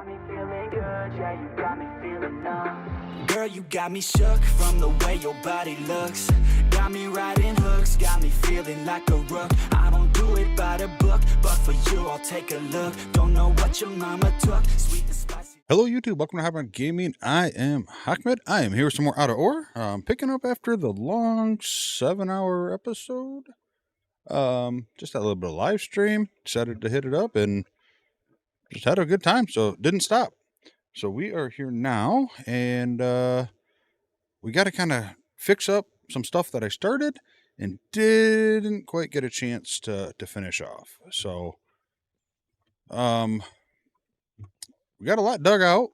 got me feeling good, yeah, you got me feeling numb. Girl, you got me shook from the way your body looks. Got me riding hooks, got me feeling like a rook. I don't do it by the book, but for you I'll take a look. Don't know what your mama took, sweet and spicy. Hello YouTube, welcome to Hotman Gaming. I am Ahmed. I am here with some more Out of Ore. Picking up after the long 7-hour episode. Just had a little bit of live stream. Decided to hit it up and just had a good time, so it didn't stop. So we are here now, and we got to kind of fix up some stuff that I started and didn't quite get a chance to finish off. So, we got a lot dug out.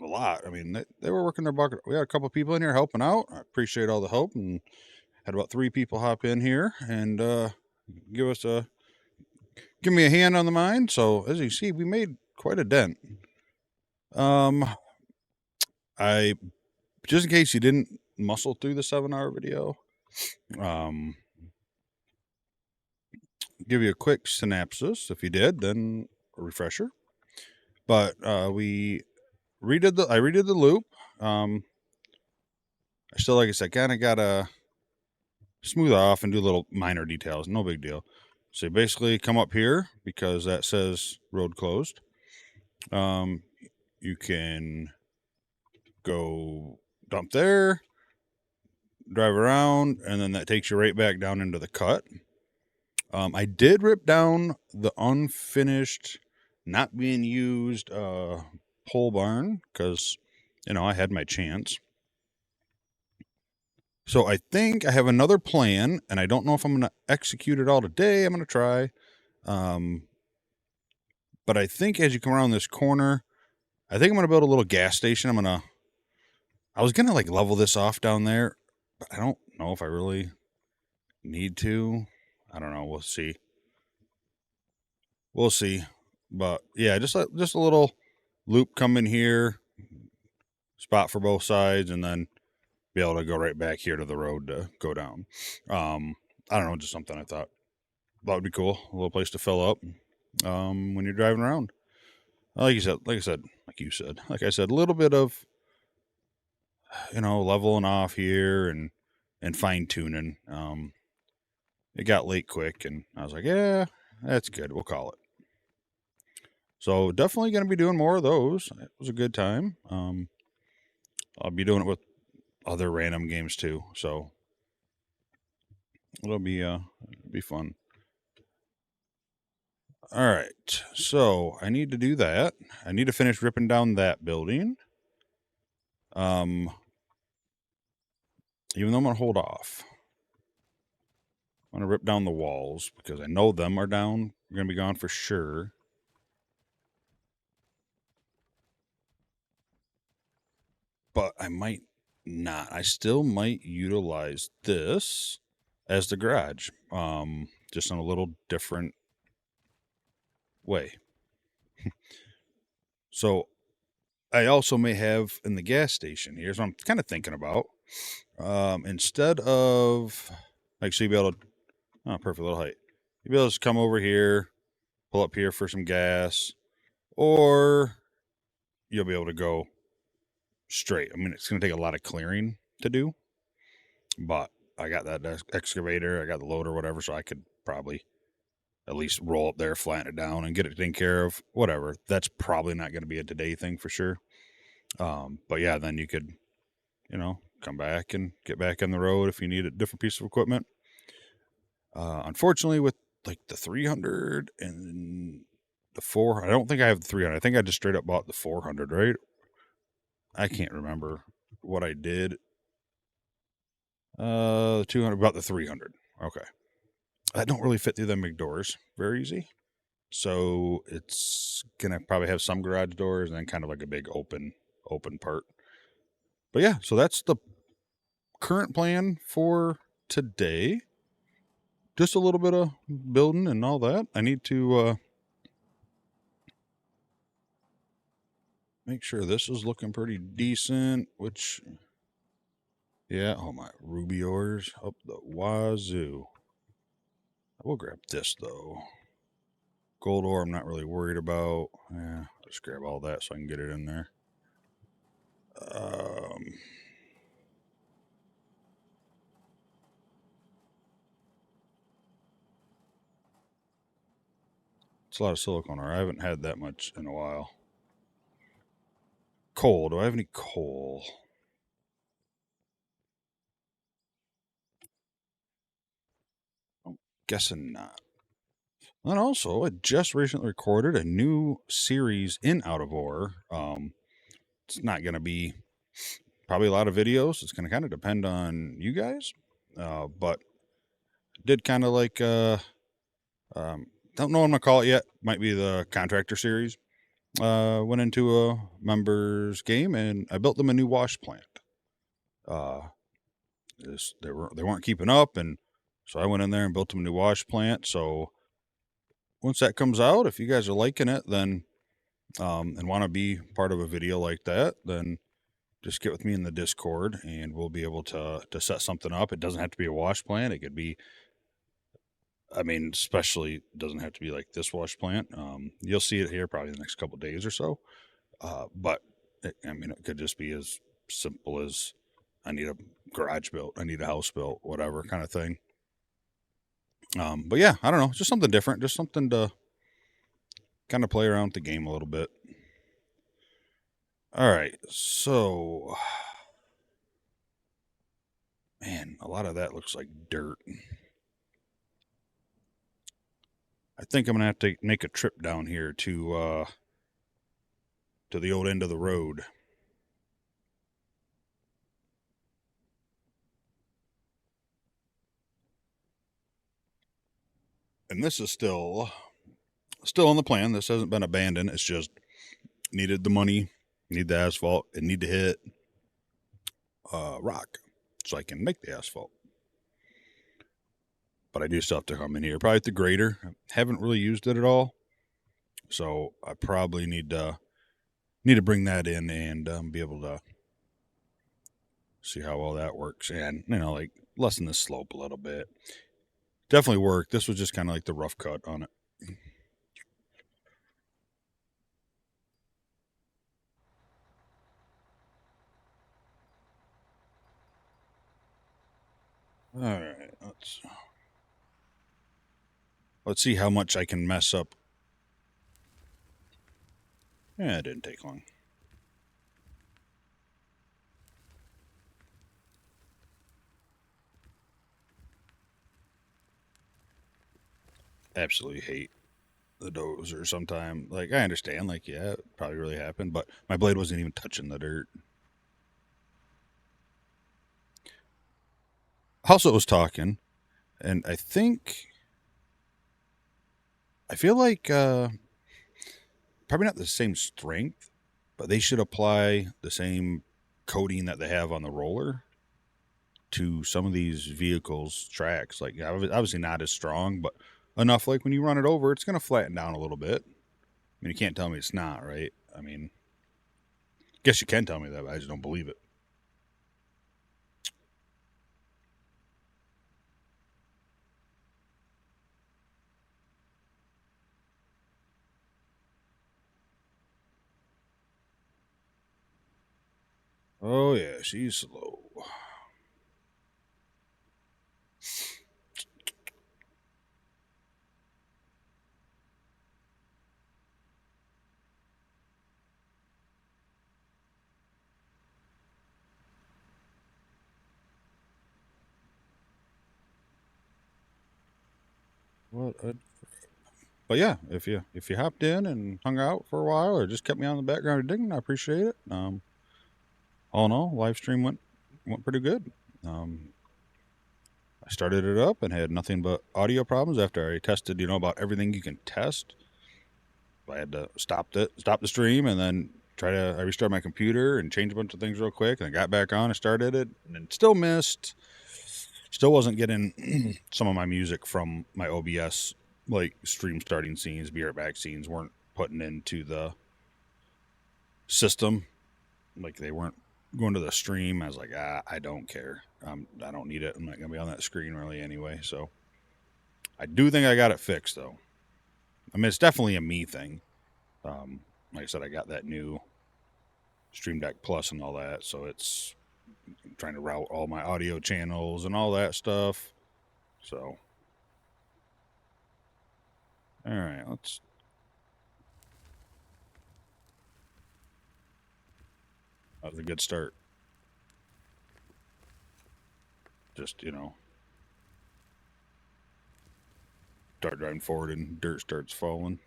A lot. I mean, they were working their bucket. We had a couple of people in here helping out. I appreciate all the help, and had about 3 people hop in here and give me a hand on the mine. So as you see, we made quite a dent. I just in case you didn't muscle through the 7-hour video, give you a quick synopsis. If you did, then a refresher. But I redid the loop. I still, like I said, kind of gotta smooth off and do little minor details. No big deal. So you basically come up here because that says road closed. You can go dump there, drive around, and then that takes you right back down into the cut. I did rip down the unfinished, not being used pole barn because, I had my chance. So I think I have another plan, and I don't know if I'm going to execute it all today. I'm going to try. But I think as you come around this corner, I think I'm going to build a little gas station. I was going to level this off down there, but I don't know if I really need to. I don't know. We'll see. But yeah, just a little loop come in here, spot for both sides, and then be able to go right back here to the road to go down. I don't know, just something I thought would be cool. A little place to fill up when you're driving around. Like I said, a little bit of leveling off here and fine tuning. It got late quick, and I was like, yeah, that's good. We'll call it. So definitely going to be doing more of those. It was a good time. I'll be doing it with other random games too, so it'll be fun. All right, so I need to do that. I need to finish ripping down that building. Even though I'm gonna hold off, I'm gonna rip down the walls because I know them are down. They're gonna be gone for sure. But I might not. I still might utilize this as the garage, just in a little different way. So I also may have in the gas station. Here's what I'm kind of thinking about. Instead of so you'll be able to, perfect little height. You'll be able to just come over here, pull up here for some gas, or you'll be able to go straight. I mean, it's going to take a lot of clearing to do, but I got that excavator, I got the loader, whatever, so I could probably at least roll up there, flatten it down, and get it taken care of, whatever. That's probably not going to be a today thing for sure. But yeah, then you could, come back and get back on the road if you need a different piece of equipment. Unfortunately, with the 300 and the 400, I don't think I have the 300. I think I just straight up bought the 400, right? I can't remember what I did. 200, about the 300. Okay. I don't really fit through them big doors very easy. So it's going to probably have some garage doors and then kind of like a big open part. But yeah, so that's the current plan for today. Just a little bit of building and all that. I need to make sure this is looking pretty decent, which, yeah, oh my, ruby ores up the wazoo. I will grab this, though. Gold ore I'm not really worried about. Yeah, Just grab all that so I can get it in there. It's a lot of silicone ore. I haven't had that much in a while. Coal. Do I have any coal? I'm guessing not. And also, I just recently recorded a new series in Out of Ore. It's not going to be probably a lot of videos. It's going to kind of depend on you guys. But did kind of like, don't know what I'm going to call it yet. Might be the contractor series. Went into a members game and I built them a new wash plant. They weren't keeping up, and so I went in there and built them a new wash plant. So once that comes out, if you guys are liking it, then and want to be part of a video like that, then just get with me in the Discord, and we'll be able to set something up. It doesn't have to be a wash plant. It could be, I mean, especially doesn't have to be like this wash plant. You'll see it here probably the next couple of days or so. But it could just be as simple as I need a garage built, I need a house built, whatever kind of thing. But yeah, I don't know, just something different, just something to kind of play around with the game a little bit. All right, so man, a lot of that looks like dirt. I think I'm gonna have to make a trip down here to the old end of the road. And this is still on the plan. This hasn't been abandoned. It's just needed the money, need the asphalt, and need to hit rock so I can make the asphalt. But I do still have to come in here. Probably with the grader. I haven't really used it at all, so I probably need to bring that in and be able to see how well that works, and like lessen the slope a little bit. Definitely worked. This was just kind of like the rough cut on it. All right, let's see how much I can mess up. Yeah, it didn't take long. Absolutely hate the dozer sometimes. Like, I understand, like, yeah, it probably really happened, but my blade wasn't even touching the dirt. Also was talking, and I feel like probably not the same strength, but they should apply the same coating that they have on the roller to some of these vehicles' tracks. Like, obviously not as strong, but enough like when you run it over, it's going to flatten down a little bit. I mean, you can't tell me it's not, right? I mean, guess you can tell me that, but I just don't believe it. Oh, yeah, she's slow. But yeah, if you hopped in and hung out for a while or just kept me on the background digging, I appreciate it. All in all, live stream went pretty good. I started it up and had nothing but audio problems after I tested, about everything you can test. I had to stop the stream and then I restarted my computer and changed a bunch of things real quick, and I got back on and started it, and still missed. Still wasn't getting some of my music from my OBS, like stream starting scenes, be right back scenes, weren't putting into the system. Like, they weren't going to the stream. I was like, I don't care. I don't need it. I'm not going to be on that screen really anyway. So I do think I got it fixed, though. I mean, it's definitely a me thing. like I said, I got that new Stream Deck Plus and all that, so it's trying to route all my audio channels and all that stuff. So, all right, let's. That was a good start. Just, start driving forward and dirt starts falling.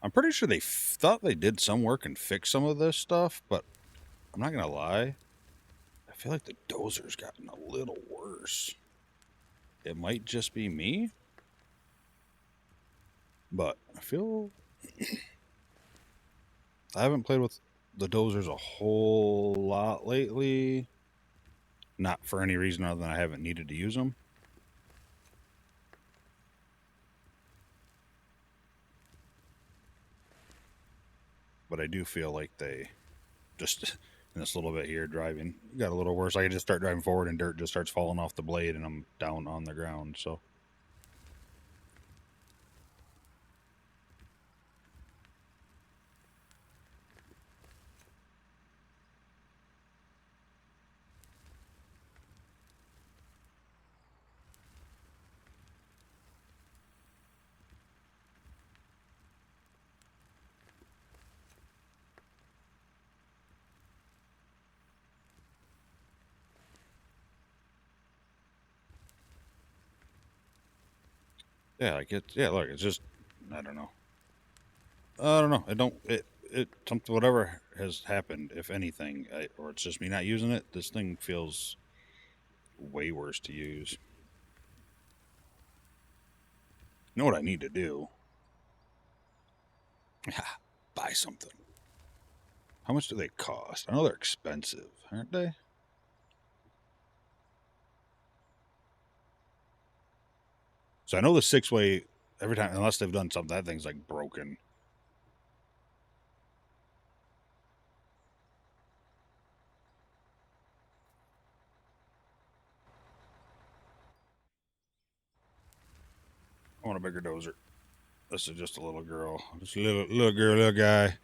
I'm pretty sure they thought they did some work and fixed some of this stuff, but I'm not going to lie. I feel like the dozer's gotten a little worse. It might just be me, but I feel I haven't played with the dozers a whole lot lately. Not for any reason other than I haven't needed to use them. But I do feel like they just in this little bit here driving got a little worse. I could just start driving forward and dirt just starts falling off the blade and I'm down on the ground. So yeah, look, it's just I don't know. I don't know. It something whatever has happened, if anything, or it's just me not using it. This thing feels way worse to use. You know what I need to do? Buy something. How much do they cost? I know they're expensive, aren't they? So I know the 6-way every time, unless they've done something, that thing's like broken. I want a bigger dozer. This is just a little girl. Just a little girl, little guy.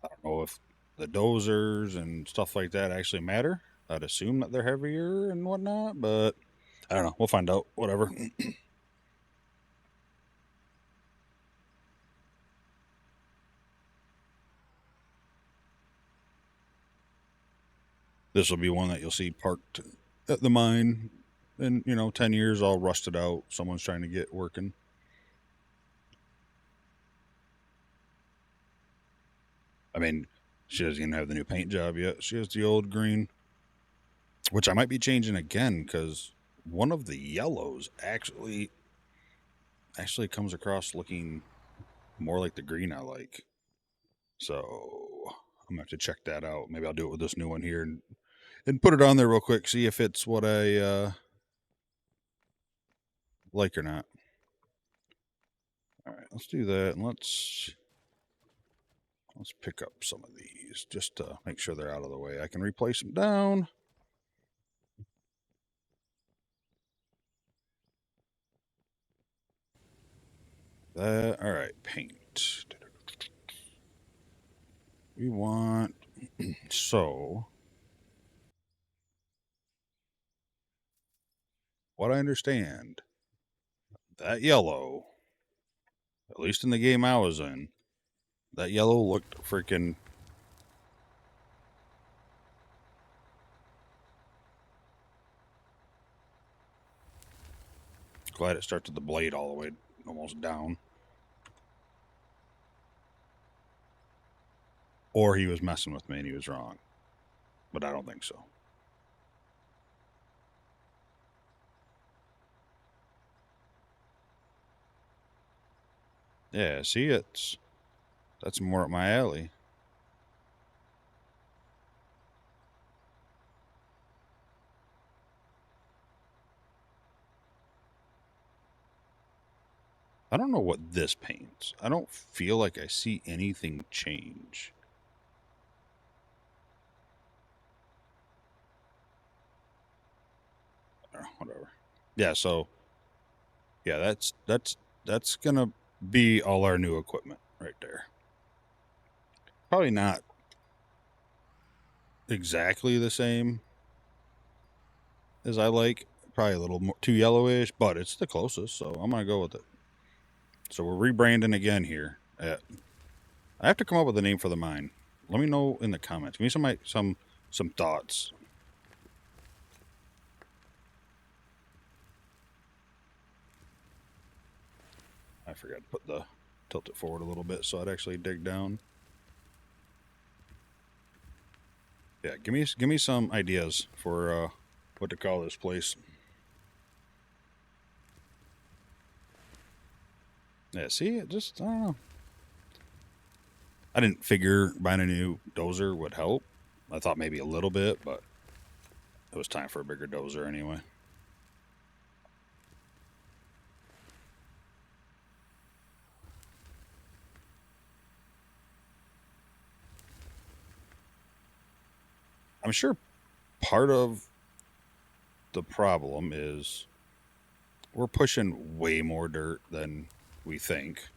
I don't know if the dozers and stuff like that actually matter. I'd assume that they're heavier and whatnot, but I don't know. We'll find out. Whatever. This will be one that you'll see parked at the mine in, 10 years, all rusted out. Someone's trying to get working. I mean, she doesn't even have the new paint job yet. She has the old green, which I might be changing again because one of the yellows actually comes across looking more like the green I like. So I'm gonna have to check that out. Maybe I'll do it with this new one here and put it on there real quick. See if it's what I like or not. All right, let's do that, and let's pick up some of these just to make sure they're out of the way. I can replace them down. That all right. Paint. We want so. What I understand, that yellow, at least in the game I was in, that yellow looked freaking. Glad it started the blade all the way almost down. Or he was messing with me and he was wrong. But I don't think so. Yeah, see, that's more up my alley. I don't know what this paints. I don't feel like I see anything change. Whatever. Yeah, so yeah, that's gonna be all our new equipment right there. Probably not exactly the same as I like. Probably a little more too yellowish, but it's the closest, so I'm gonna go with it. So we're rebranding again here. I have to come up with a name for the mine. Let me know in the comments. Give me some thoughts. I forgot to put the tilt it forward a little bit so I'd actually dig down. Yeah, give me some ideas for what to call this place. Yeah, see, it just I don't know. I didn't figure buying a new dozer would help. I thought maybe a little bit, but it was time for a bigger dozer anyway. I'm sure part of the problem is we're pushing way more dirt than we think.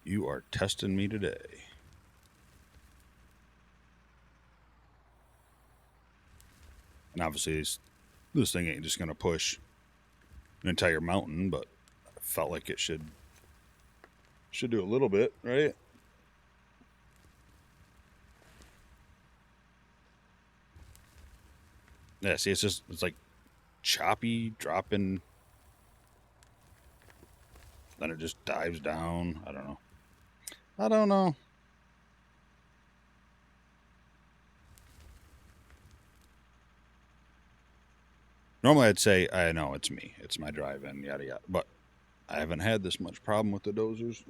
You are testing me today. And obviously, this thing ain't just going to push an entire mountain, but I felt like it should do a little bit, right? Yeah, see, it's like choppy, dropping, then it just dives down. I don't know. I don't know. Normally, I'd say, I know it's me, it's my drive-in, yada yada. But I haven't had this much problem with the dozers.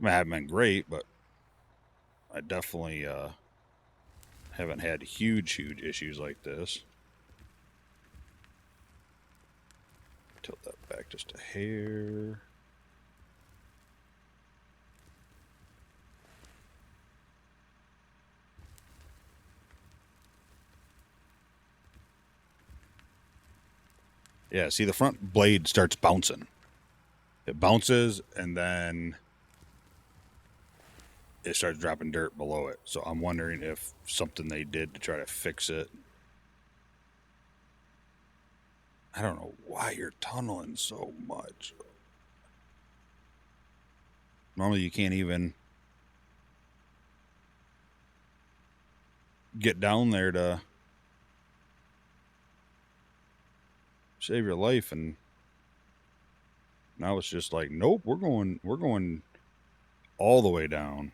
I mean, I haven't been great, but I definitely haven't had huge issues like this. Tilt that back just a hair. Yeah, see, the front blade starts bouncing. It bounces and then it starts dropping dirt below it. So I'm wondering if something they did to try to fix it. I don't know why you're tunneling so much. Normally you can't even get down there to save your life, and now it's just like, nope, we're going all the way down.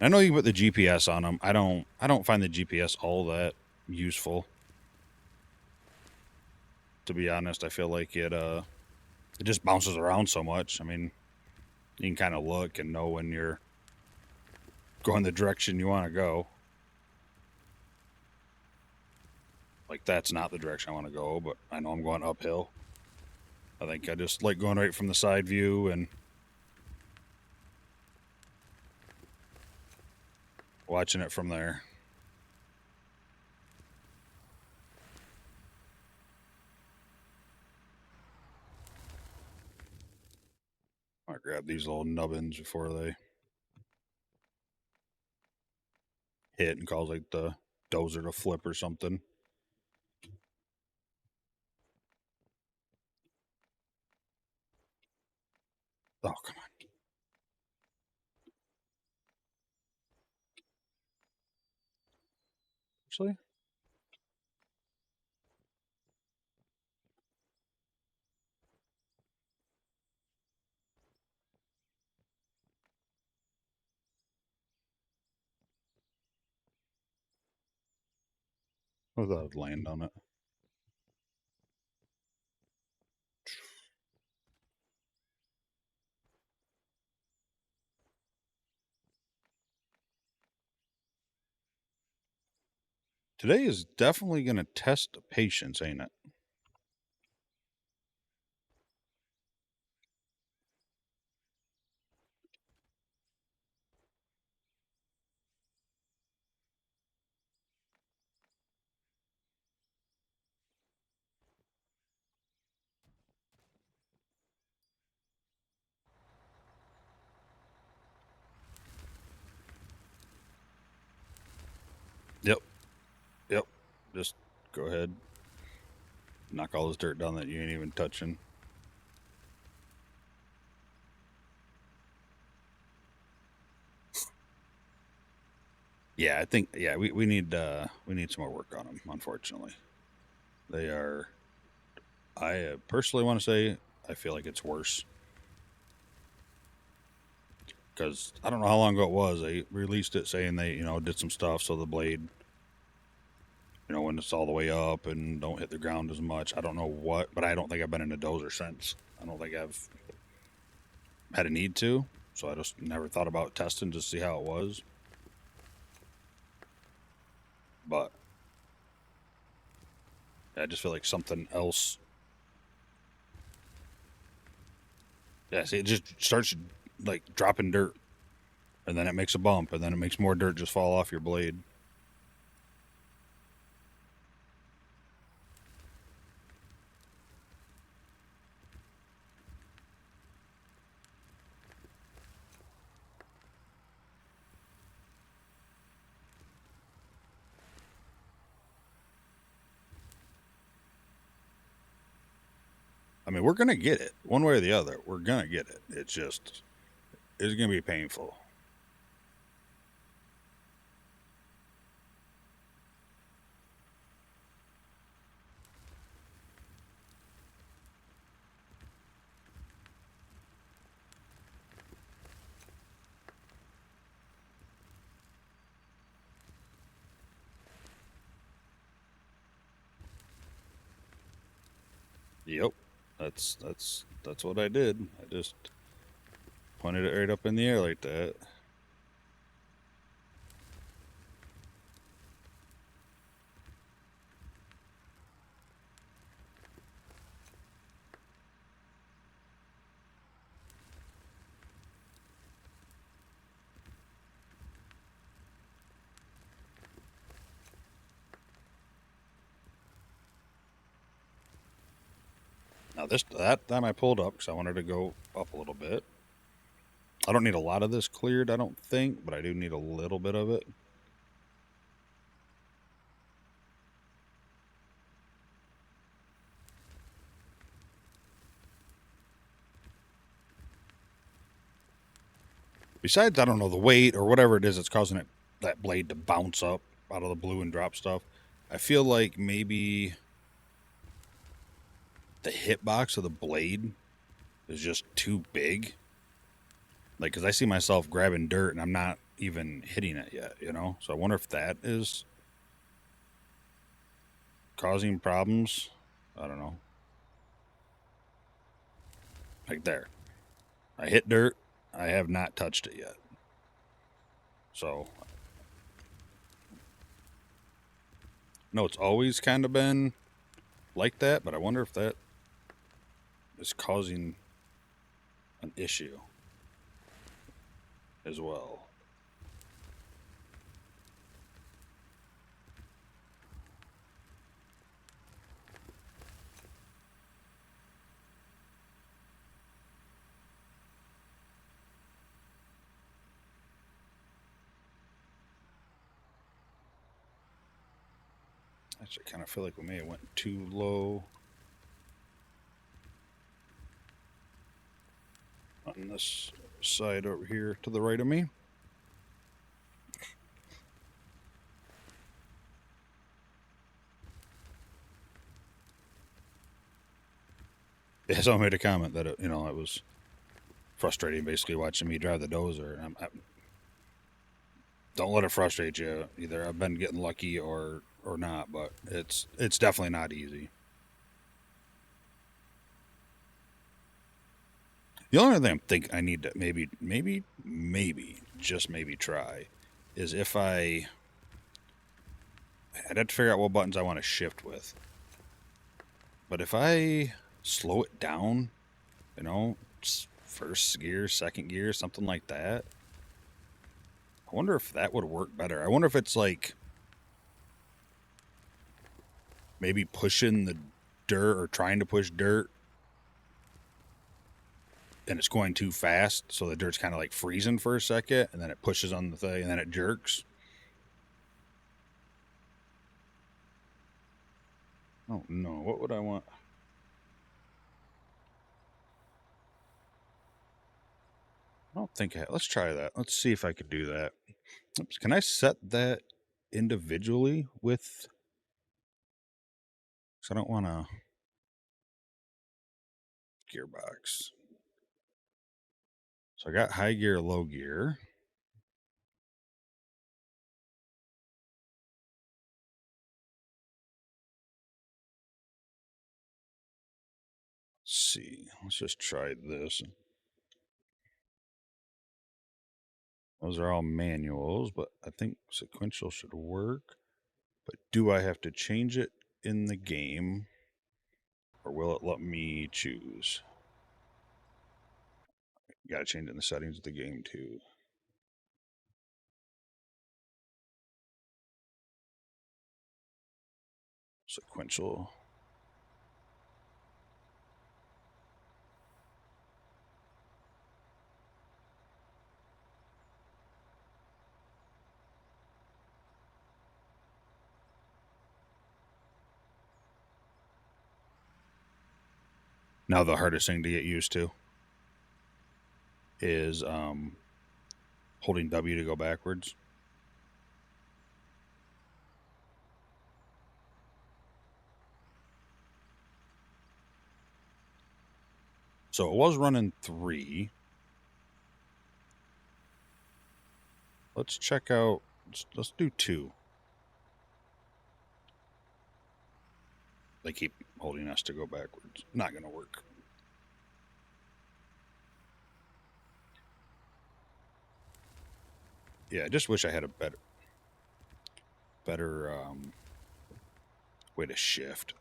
I know you put the GPS on them. I don't find the GPS all that useful. To be honest, I feel like it just bounces around so much. I mean, you can kind of look and know when you're going the direction you want to go. Like that's not the direction I want to go, but I know I'm going uphill. I think I just like going right from the side view and watching it from there. I grab these little nubbins before they hit and cause like the dozer to flip or something. Oh, come on. Actually, I thought I'd land on it. Today is definitely going to test patience, ain't it? Yep. Yep. Just go ahead. Knock all this dirt down that you ain't even touching. Yeah, I think we need some more work on them, unfortunately. They are I personally want to say I feel like it's worse because I don't know how long ago it was. They released it saying they, did some stuff so the blade, when it's all the way up and don't hit the ground as much. I don't know what, but I don't think I've been in a dozer since. I don't think I've had a need to, so I just never thought about testing to see how it was. But I just feel like something else. Yeah, see, it just starts like dropping dirt, and then it makes a bump, and then it makes more dirt just fall off your blade. I mean, we're gonna get it one way or the other. We're gonna get it. It's gonna be painful. Yep, that's what I did. I just pointed it right up in the air like that. Now that time I pulled up because I wanted to go up a little bit. I don't need a lot of this cleared, I don't think, but I do need a little bit of it. Besides, I don't know, the weight or whatever it is that's causing that blade to bounce up out of the blue and drop stuff. I feel like maybe the hitbox of the blade is just too big. Like, because I see myself grabbing dirt and I'm not even hitting it yet, So I wonder if that is causing problems. I don't know. Like there, I hit dirt. I have not touched it yet. So, no, it's always kind of been like that, but I wonder if that is causing an issue as well. Actually, I kind of feel like we may have went too low on this side over here to the right of me. Yeah, someone made a comment that it was frustrating, basically watching me drive the dozer. Don't let it frustrate you. Either I've been getting lucky or not, but it's definitely not easy. The only thing I'm thinking I need to maybe just maybe try is if I I'd have to figure out what buttons I want to shift with. But if I slow it down, you know, first gear, second gear, something like that, I wonder if that would work better. I wonder if it's like maybe pushing the dirt or trying to push dirt and it's going too fast, so the dirt's kind of like freezing for a second, and then it pushes on the thing, and then it jerks. Oh no, what would I want? I don't think let's try that. Let's see if I could do that. Oops, can I set that individually with? Because I don't want a gearbox. So I got high gear, low gear. Let's see. Let's just try this. Those are all manuals, but I think sequential should work. But do I have to change it in the game, or will it let me choose? You gotta change it in the settings of the game too. Sequential. Now the hardest thing to get used to is holding W to go backwards. So it was running 3. Let's check out. Let's do 2. They keep holding us to go backwards. Not gonna work. Yeah, I just wish I had a better way to shift.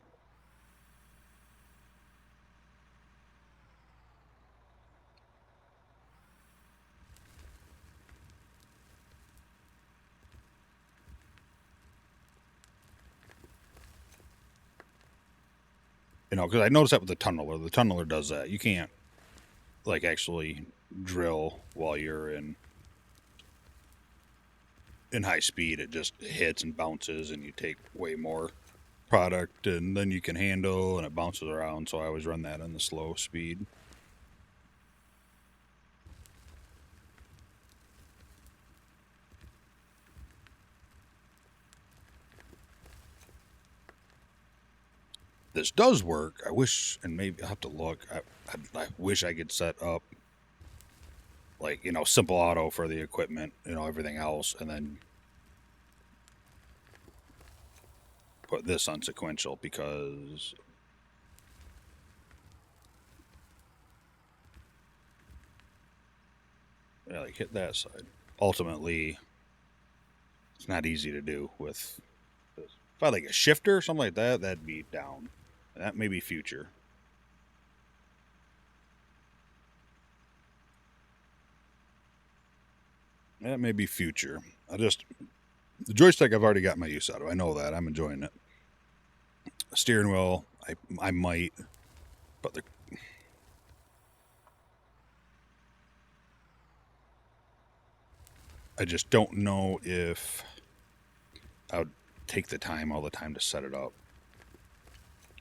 You know, because I noticed that with the tunneler. The tunneler does that. You can't like actually drill while you're in high speed. It just hits and bounces, and you take way more product, and then you can handle, and it bounces around. So I always run that in the slow speed. This does work. I wish, and maybe I'll have to look. I wish I could set up like, you know, simple auto for the equipment, you know, everything else, and then put this on sequential, because yeah, like hit that side. Ultimately, it's not easy to do with this. If I had like a shifter or something like that, that'd be down. That may be future. That may be future. The joystick I've already got my use out of. I know that. I'm enjoying it. Steering wheel, I might, but I just don't know if I would take the time all the time to set it up.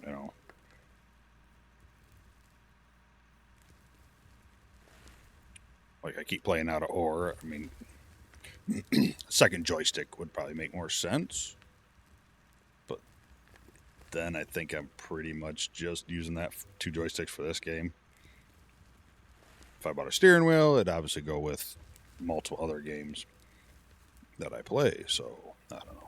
You know. Like I keep playing out of ore. I mean, second joystick would probably make more sense. But then I think I'm pretty much just using that 2 joysticks for this game. If I bought a steering wheel, it'd obviously go with multiple other games that I play. So I don't know.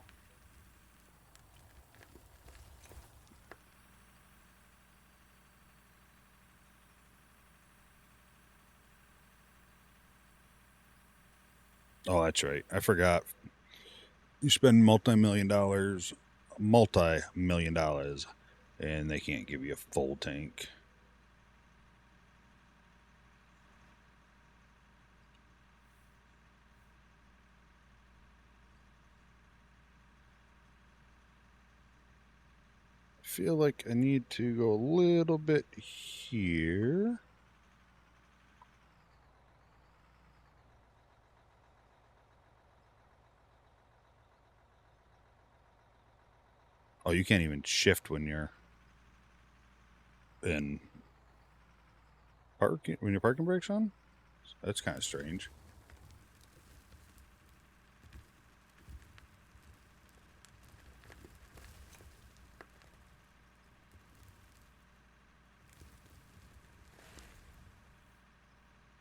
Oh, that's right. I forgot. You spend multi-million dollars, and they can't give you a full tank. I feel like I need to go a little bit here. Oh, you can't even shift when you're in parking, when your parking brake's on? That's kind of strange.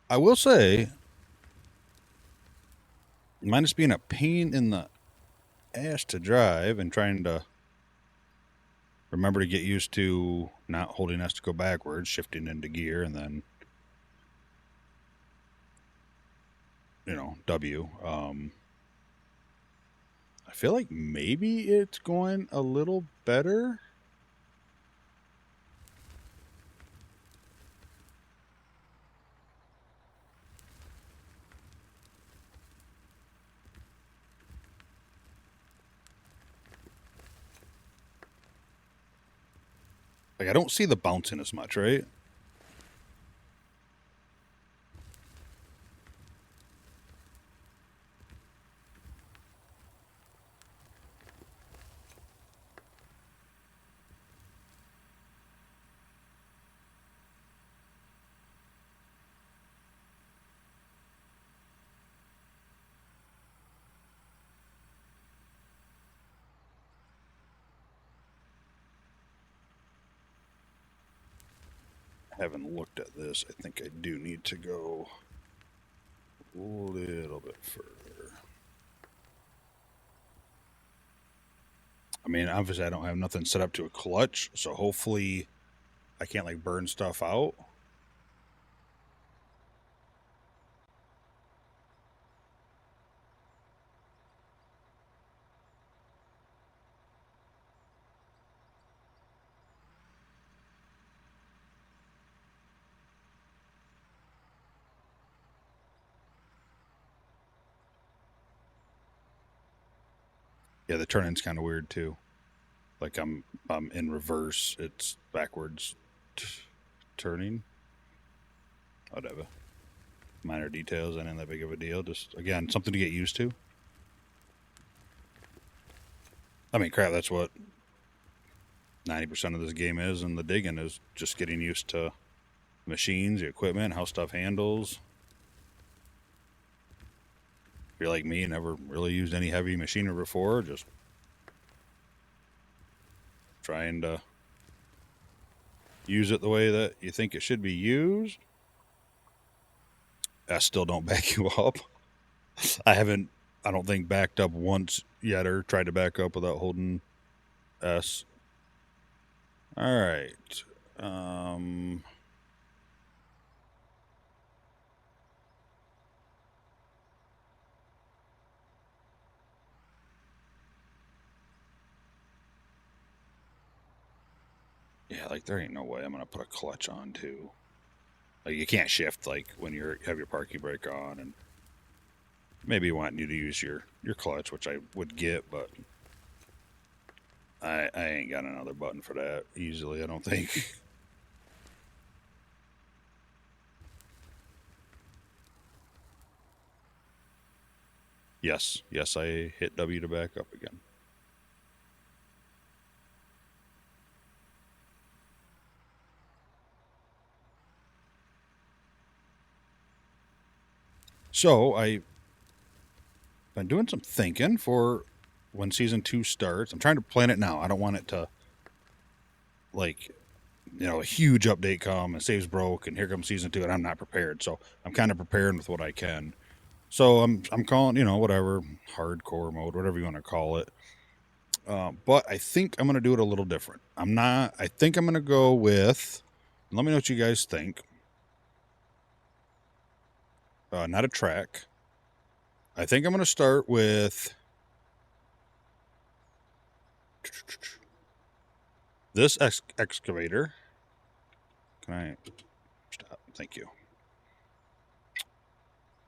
I will say, minus being a pain in the ass to drive and trying to remember to get used to not holding S to go backwards, shifting into gear, and then, you know, W. I feel like maybe it's going a little better. Like, I don't see the bouncing as much, right? I haven't looked at this. I think I do need to go a little bit further. I mean, obviously I don't have nothing set up to a clutch, so hopefully I can't like burn stuff out. Yeah, the turning's kind of weird too. Like I'm in reverse. It's backwards turning. Whatever. Minor details, ain't that big of a deal. Just again, something to get used to. I mean, crap. That's what 90% of this game is, and the digging is just getting used to machines, the equipment, how stuff handles. If you're like me, never really used any heavy machinery before, just trying to use it the way that you think it should be used. I still don't back you up. I don't think, backed up once yet or tried to back up without holding S. All right. Yeah, like there ain't no way I'm gonna put a clutch on too. Like you can't shift like when you have your parking brake on, and maybe want you to use your clutch, which I would get, but I ain't got another button for that easily, I don't think. Yes, I hit W to back up again. So I've been doing some thinking for when season 2 starts. I'm trying to plan it now. I don't want it to, like, you know, a huge update come and saves broke and here comes season 2 and I'm not prepared. So I'm kind of preparing with what I can. So I'm calling, you know, whatever, hardcore mode, whatever you want to call it. But I think I'm going to do it a little different. I think I'm going to go with, let me know what you guys think. Not a track. I think I'm going to start with this excavator. Can I stop? Thank you.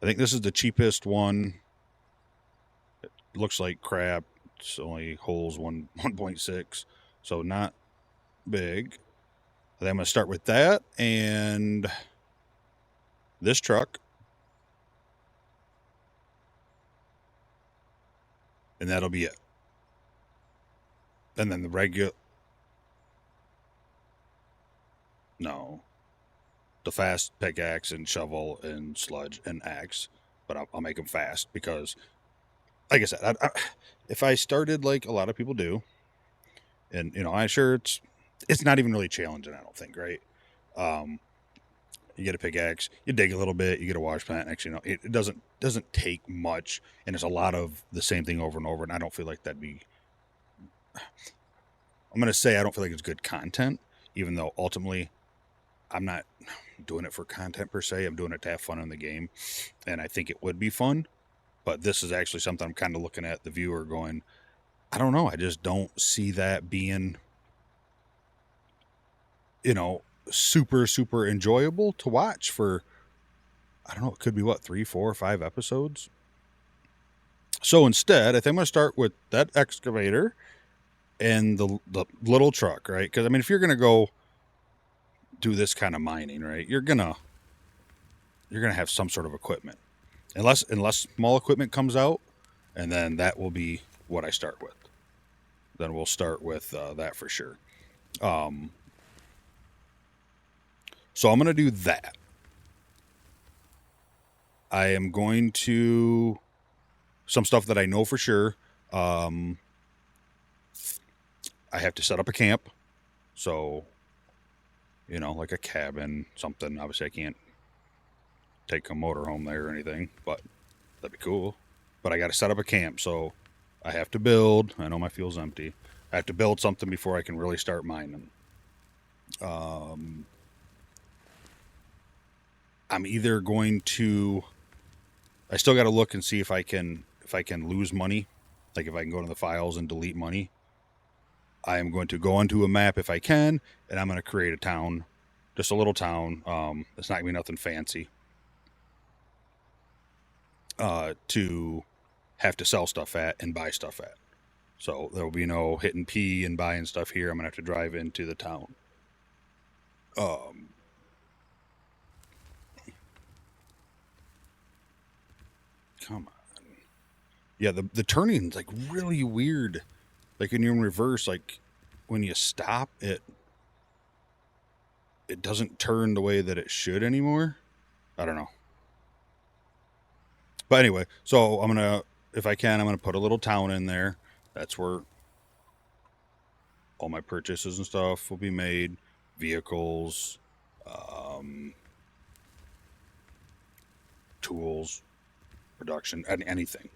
I think this is the cheapest one. It looks like crap. It's only holds 1.6, so not big. Then I'm going to start with that and this truck. And that'll be it. And then the regular... No. The fast pickaxe and shovel and sludge and axe. But I'll make them fast because, like I said, if I started like a lot of people do, and, you know, I'm sure it's not even really challenging, I don't think, right? You get a pickaxe, you dig a little bit, you get a wash plant. Actually, you know, it doesn't take much, and it's a lot of the same thing over and over. And I don't feel like that'd be... I'm gonna say I don't feel like it's good content, even though ultimately I'm not doing it for content per se. I'm doing it to have fun in the game, and I think it would be fun. But this is actually something I'm kind of looking at the viewer going, I don't know. I just don't see that being, you know, super enjoyable to watch for, I don't know, it could be what, 3, 4, 5 episodes. So instead, I think I'm going to start with that excavator and the little truck, right? Because I mean, if you're going to go do this kind of mining, right, you're gonna have some sort of equipment, unless small equipment comes out, and then that will be what I start with. Then we'll start with that for sure. So I'm going to do that. I am going to... Some stuff that I know for sure. I have to set up a camp. So, you know, like a cabin, something. Obviously, I can't take a motorhome there or anything, but that'd be cool. But I got to set up a camp, so I have to build. I know my fuel's empty. I have to build something before I can really start mining. I'm either going to... I still got to look and see if I can lose money, like if I can go to the files and delete money. I am going to go onto a map if I can, and I'm going to create a town, just a little town. It's not going to be nothing fancy. To have to sell stuff at and buy stuff at. So there will be no hitting P and buying stuff here. I'm going to have to drive into the town. Come on. Yeah, the turning's like really weird. Like when you're in reverse, like when you stop, it doesn't turn the way that it should anymore. I don't know. But anyway, so I'm going to, if I can, I'm going to put a little town in there. That's where all my purchases and stuff will be made. Vehicles, tools, production, anything.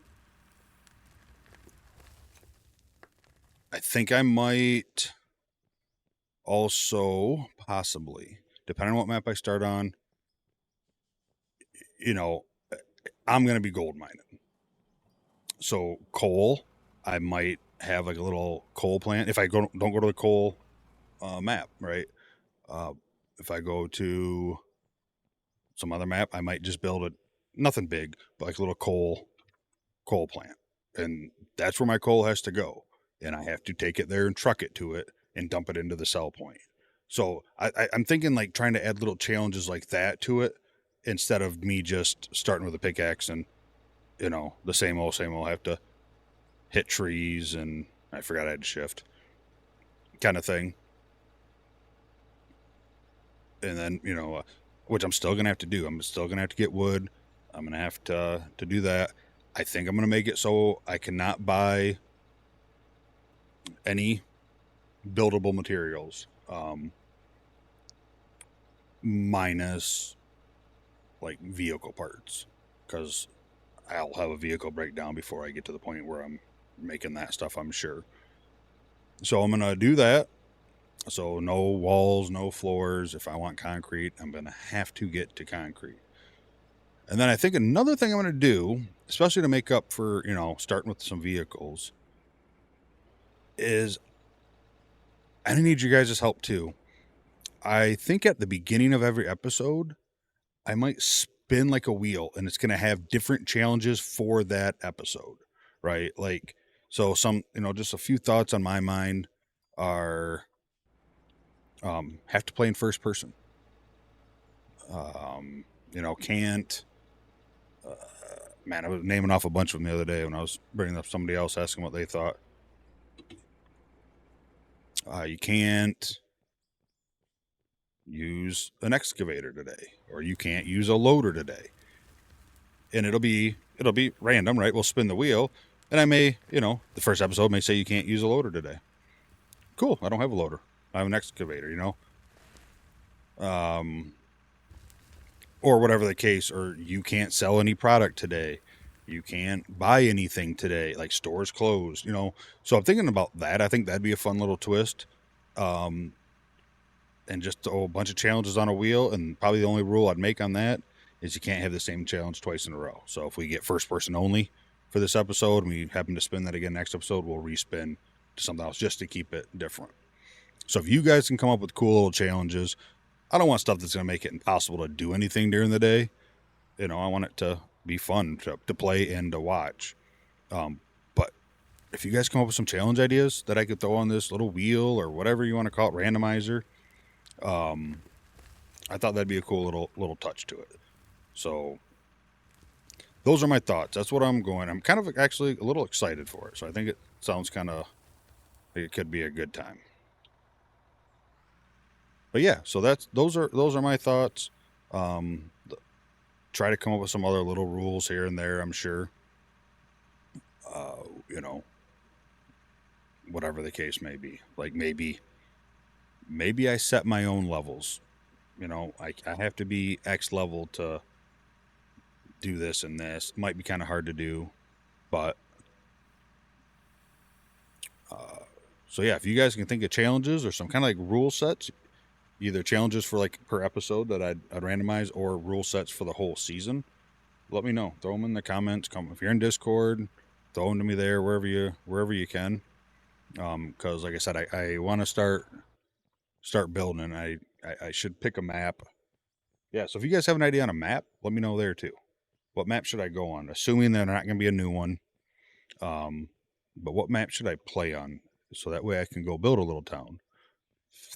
I think I might also possibly, depending on what map I start on, you know, I'm going to be gold mining. So coal, I might have like a little coal plant. If I don't go to the coal map, right? If I go to some other map, I might just build nothing big, but like a little coal plant. And that's where my coal has to go. And I have to take it there and truck it to it and dump it into the sell point. So I'm thinking like trying to add little challenges like that to it instead of me just starting with a pickaxe and, you know, the same old. I have to hit trees and I forgot I had to shift kind of thing. And then, you know, which I'm still going to have to do. I'm still going to have to get wood. I'm going to have to do that. I think I'm going to make it so I cannot buy any buildable materials. Minus like vehicle parts, because I'll have a vehicle breakdown before I get to the point where I'm making that stuff, I'm sure. So I'm going to do that. So no walls, no floors. If I want concrete, I'm going to have to get to concrete. And then I think another thing I'm going to do, especially to make up for, you know, starting with some vehicles, is I need you guys' help too. I think at the beginning of every episode, I might spin like a wheel and it's going to have different challenges for that episode, right? Like, so some, just a few thoughts on my mind are have to play in first person. Can't, man, I was naming off a bunch of them the other day when I was bringing up somebody else asking what they thought. You can't use an excavator today, or you can't use a loader today. And it'll be random, right? We'll spin the wheel, and I may, the first episode may say you can't use a loader today. Cool, I don't have a loader. I have an excavator, or whatever the case, or you can't sell any product today. You can't buy anything today, like stores closed, So I'm thinking about that. I think that'd be a fun little twist. And just a bunch of challenges on a wheel, and probably the only rule I'd make on that is you can't have the same challenge twice in a row. So if we get first person only for this episode and we happen to spin that again next episode, we'll respin to something else just to keep it different. So if you guys can come up with cool little challenges, I don't want stuff that's going to make it impossible to do anything during the day. I want it to be fun to play and to watch. But if you guys come up with some challenge ideas that I could throw on this little wheel or whatever you want to call it, randomizer, I thought that'd be a cool little touch to it. So those are my thoughts. That's what I'm going. I'm kind of actually a little excited for it. So I think it sounds kind of like it could be a good time. But yeah, so those are my thoughts. Try to come up with some other little rules here and there, I'm sure. Whatever the case may be. Like maybe I set my own levels. I have to be X level to do this and this. Might be kind of hard to do, but so yeah, if you guys can think of challenges or some kind of like rule sets, either challenges for like per episode that I'd randomize or rule sets for the whole season, let me know. Throw them in the comments. If you're in Discord, throw them to me there wherever you can. Because like I said, I want to start building. I should pick a map. Yeah, so if you guys have an idea on a map, let me know there too. What map should I go on? Assuming they're not going to be a new one. But what map should I play on? So that way I can go build a little town.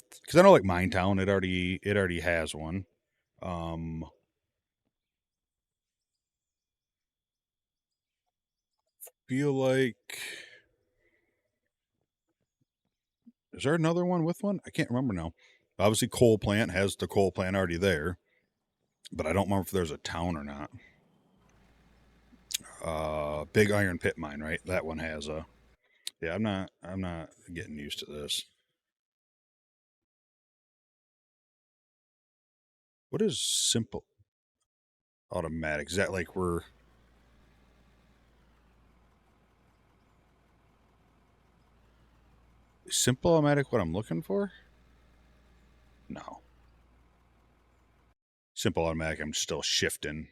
Because I know like Mine Town, it already has one. Feel like, is there another one with one? I can't remember now. Obviously, Coal Plant has the coal plant already there, but I don't remember if there's a town or not. Big Iron Pit Mine, right? That one has a. Yeah, I'm not getting used to this. What is simple automatic? Is that like we're simple automatic what I'm looking for? No. Simple automatic, I'm still shifting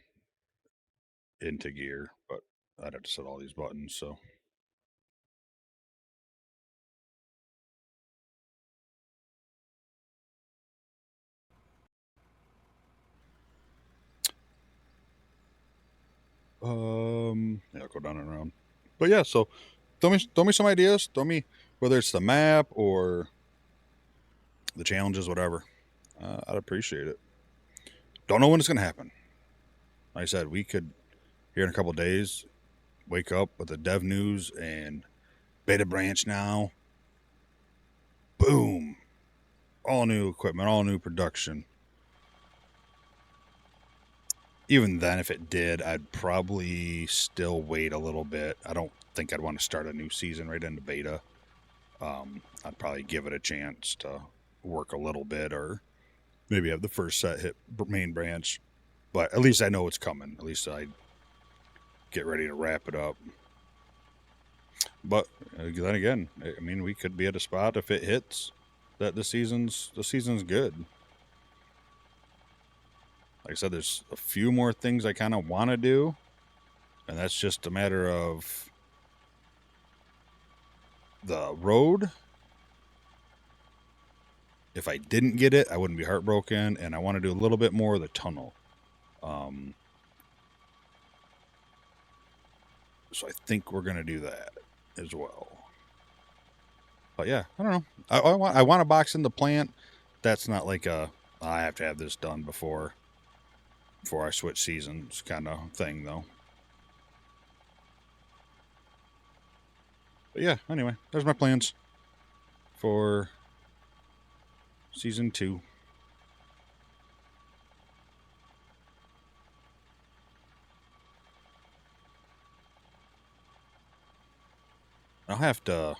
into gear, but I'd have to set all these buttons, so. Yeah, I'll go down and around. But yeah, so throw me some ideas. Throw me whether it's the map or the challenges, whatever. I'd appreciate it. Don't know when it's gonna happen. Like I said, we could here in a couple days wake up with the dev news and beta branch now. Boom! All new equipment, all new production. Even then, if it did, I'd probably still wait a little bit. I don't think I'd want to start a new season right into beta. I'd probably give it a chance to work a little bit, or maybe have the first set hit main branch. But at least I know it's coming. At least I get ready to wrap it up. But then again, I mean, we could be at a spot if it hits that the season's good. Like I said, there's a few more things I kind of want to do, and that's just a matter of the road if I didn't get it, I wouldn't be heartbroken, and I want to do a little bit more of the tunnel. So I think we're going to do that as well. But yeah, I don't know. I want to box in the plant. That's not like I have to have this done before I switch seasons kind of thing, though. But yeah, anyway, there's my plans for season 2. I'll have to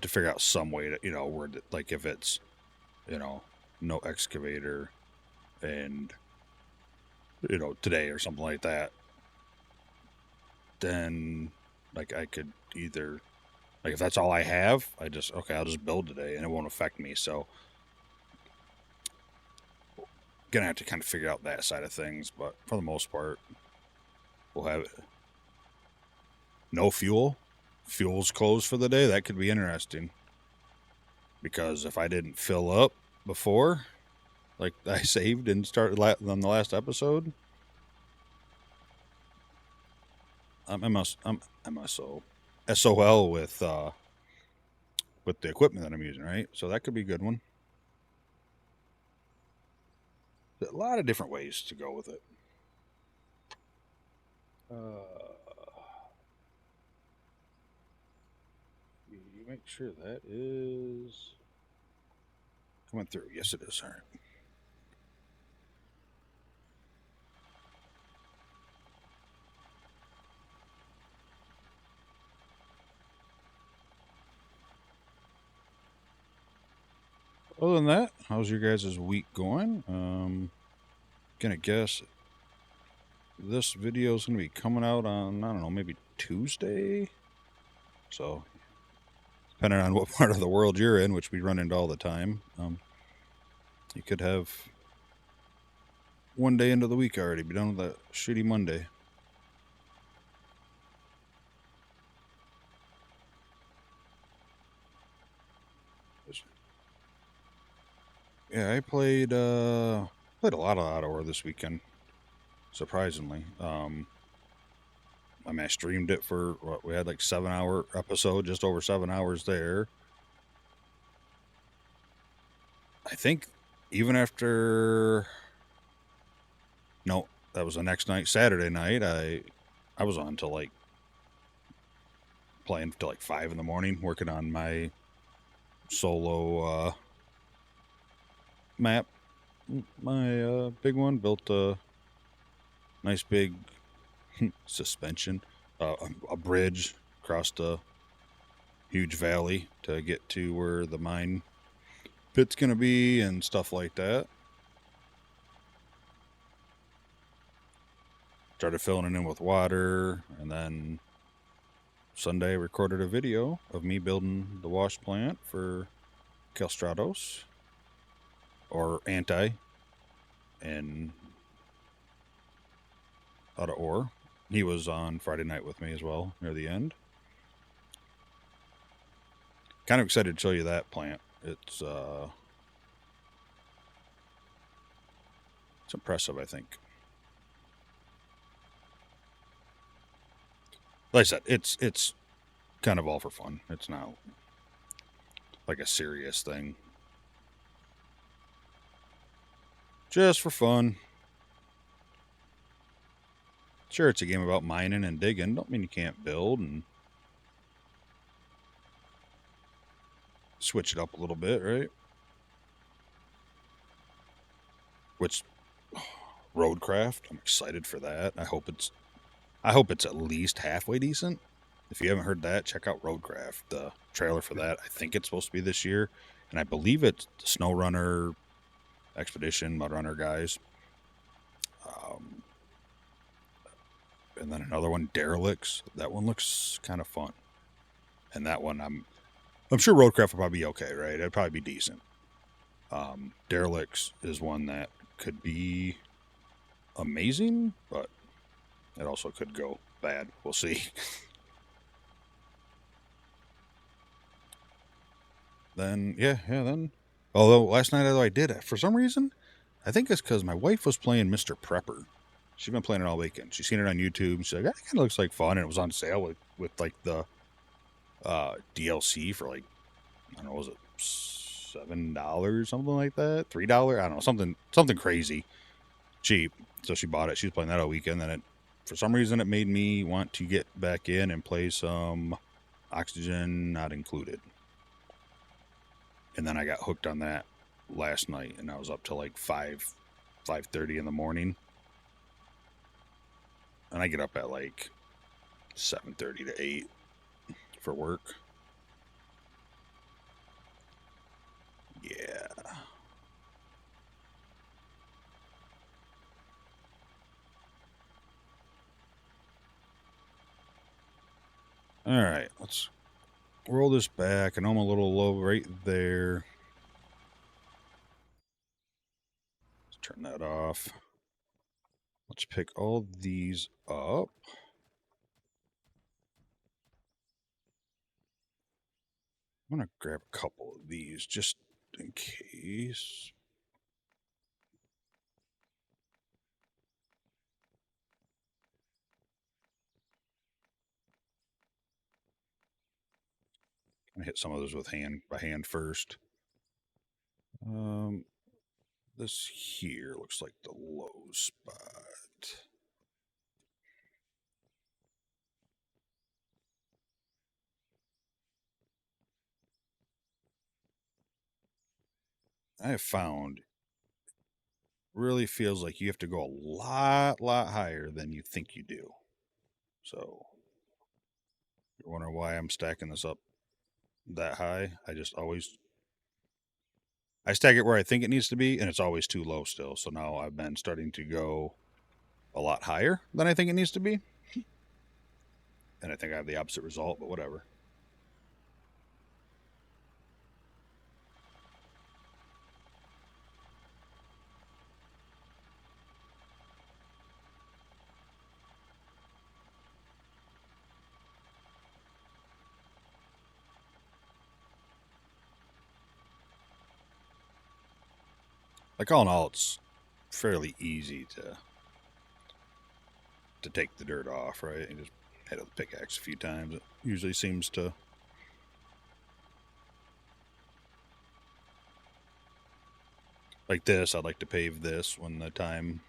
figure out some way to, word it, like if it's, no excavator and, today or something like that, then like I could either, like if that's all I have, I'll just build today and it won't affect me. So gonna have to kind of figure out that side of things, but for the most part, we'll have it. No fuel. Fuel's closed for the day. That could be interesting. Because if I didn't fill up before, like I saved and started on the last episode, I'm SOL with the equipment that I'm using, right? So that could be a good one. There's a lot of different ways to go with it. You make sure that is coming through. Yes, it is. All right. Other than that, how's your guys' week going? Gonna guess this video is gonna be coming out on, I don't know, maybe Tuesday. So, depending on what part of the world you're in, which we run into all the time, you could have one day into the week already, be done with that shitty Monday. Yeah, I played a lot of Ottawa this weekend, surprisingly. I mean, I streamed it for what we had, like 7-hour episode, just over 7 hours there. I think even after, no, that was the next night, Saturday night. I was on till like playing till like 5 in the morning, working on my solo map. My big one, built a nice big suspension, a bridge across a huge valley to get to where the mine pit's gonna be and stuff like that. Started filling it in with water, and then Sunday recorded a video of me building the wash plant for Calstratos, or Anti, and out of ore. He was on Friday night with me as well, near the end. Kind of excited to show you that plant. It's impressive, I think. Like I said, it's kind of all for fun. It's not like a serious thing. Just for fun. Sure, it's a game about mining and digging. Don't mean you can't build and switch it up a little bit, right? Which, Roadcraft, I'm excited for that. I hope it's at least halfway decent. If you haven't heard that, check out Roadcraft. The trailer for that, I think it's supposed to be this year, and I believe it's the SnowRunner Expedition, Mudrunner guys. And then another one, Derelicts. That one looks kind of fun. And that one, I'm sure Roadcraft will probably be okay, right? It'd probably be decent. Derelicts is one that could be amazing, but it also could go bad. We'll see. then then. Although last night, although I did it for some reason, I think it's because my wife was playing Mr. Prepper. She's been playing it all weekend. She's seen it on YouTube. She's like, that kind of looks like fun, and it was on sale with like the DLC for like, I don't know, was it $7, something like that, $3? I don't know, something crazy cheap. So she bought it. She was playing that all weekend. Then for some reason, it made me want to get back in and play some Oxygen Not Included. And then I got hooked on that last night, and I was up till like 5:30 in the morning. And I get up at like 7:30 to 8 for work. Yeah. All right, let's roll this back. I know I'm a little low right there. Let's turn that off. Let's pick all these up. I'm going to grab a couple of these just in case. I'm going to hit some of those by hand first. This here looks like the low spot. I have found really feels like you have to go a lot higher than you think you do. So you're wondering why I'm stacking this up that high. I stack it where I think it needs to be, and it's always too low still. So now I've been starting to go a lot higher than I think it needs to be. And I think I have the opposite result, but whatever. Like all in all, it's fairly easy to take the dirt off, right? You just hit with the pickaxe a few times. It usually seems to. Like this, I'd like to pave this when the time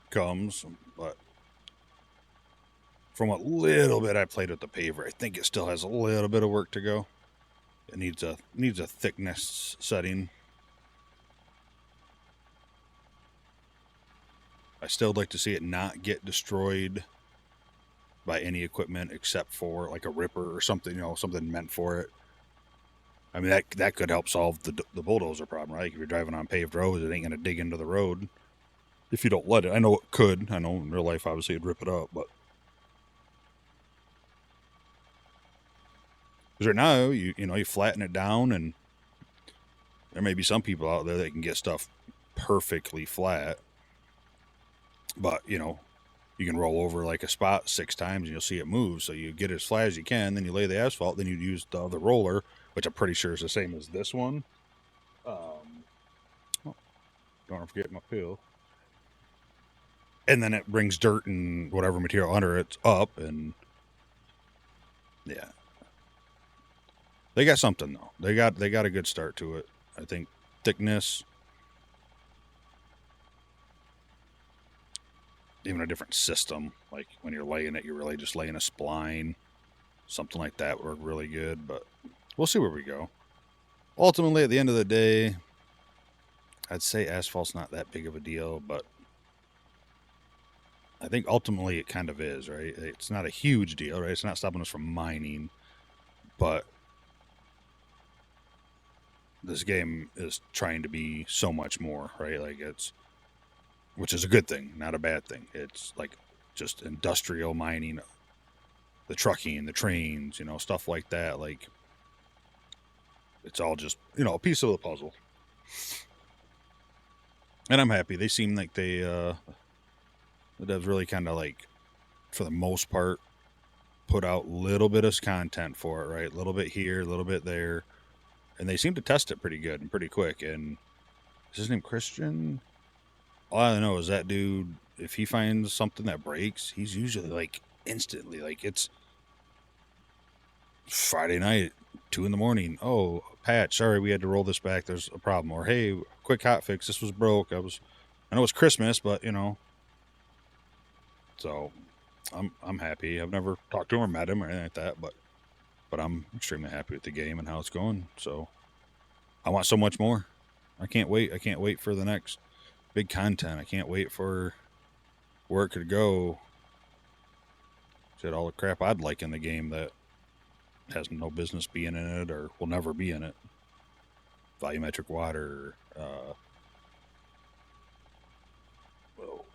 comes, but from what little bit I played with the paver, I think it still has a little bit of work to go. It needs a thickness setting. I still like to see it not get destroyed by any equipment except for like a ripper or something, something meant for it. I mean, that could help solve the bulldozer problem, right? If you're driving on paved roads, it ain't going to dig into the road if you don't let it. I know it could. I know in real life, obviously, it'd rip it up, but because right now, you flatten it down, and there may be some people out there that can get stuff perfectly flat, but you can roll over like a spot 6 times and you'll see it move. So you get it as flat as you can, then you lay the asphalt, then you use the other roller, which I'm pretty sure is the same as this one. Don't want to forget my pill. And then it brings dirt and whatever material under it up, and yeah, they got something though. They got a good start to it. I think thickness, even a different system. Like when you're laying it, you're really just laying a spline. Something like that would work really good, but we'll see where we go. Ultimately, at the end of the day, I'd say asphalt's not that big of a deal, but I think ultimately it kind of is, right? It's not a huge deal, right? It's not stopping us from mining, but this game is trying to be so much more, right? Like which is a good thing, not a bad thing. It's like just industrial mining, the trucking, the trains, stuff like that. Like it's all just, a piece of the puzzle. And I'm happy. They seem like the devs really kind of like, for the most part, put out a little bit of content for it, right? A little bit here, a little bit there. and they seem to test it pretty good and pretty quick. And is his name Christian? All I know is that dude, if he finds something that breaks, he's usually like instantly, like it's Friday night, 2 in the morning. Oh, patch, sorry, we had to roll this back. There's a problem. Or hey, quick hot fix. This was broke. I know it's Christmas, but so I'm happy. I've never talked to him or met him or anything like that, but I'm extremely happy with the game and how it's going. So I want so much more. I can't wait. I can't wait for the next big content. I can't wait for where it could go. Said all the crap I'd like in the game that has no business being in it or will never be in it. Volumetric water, well,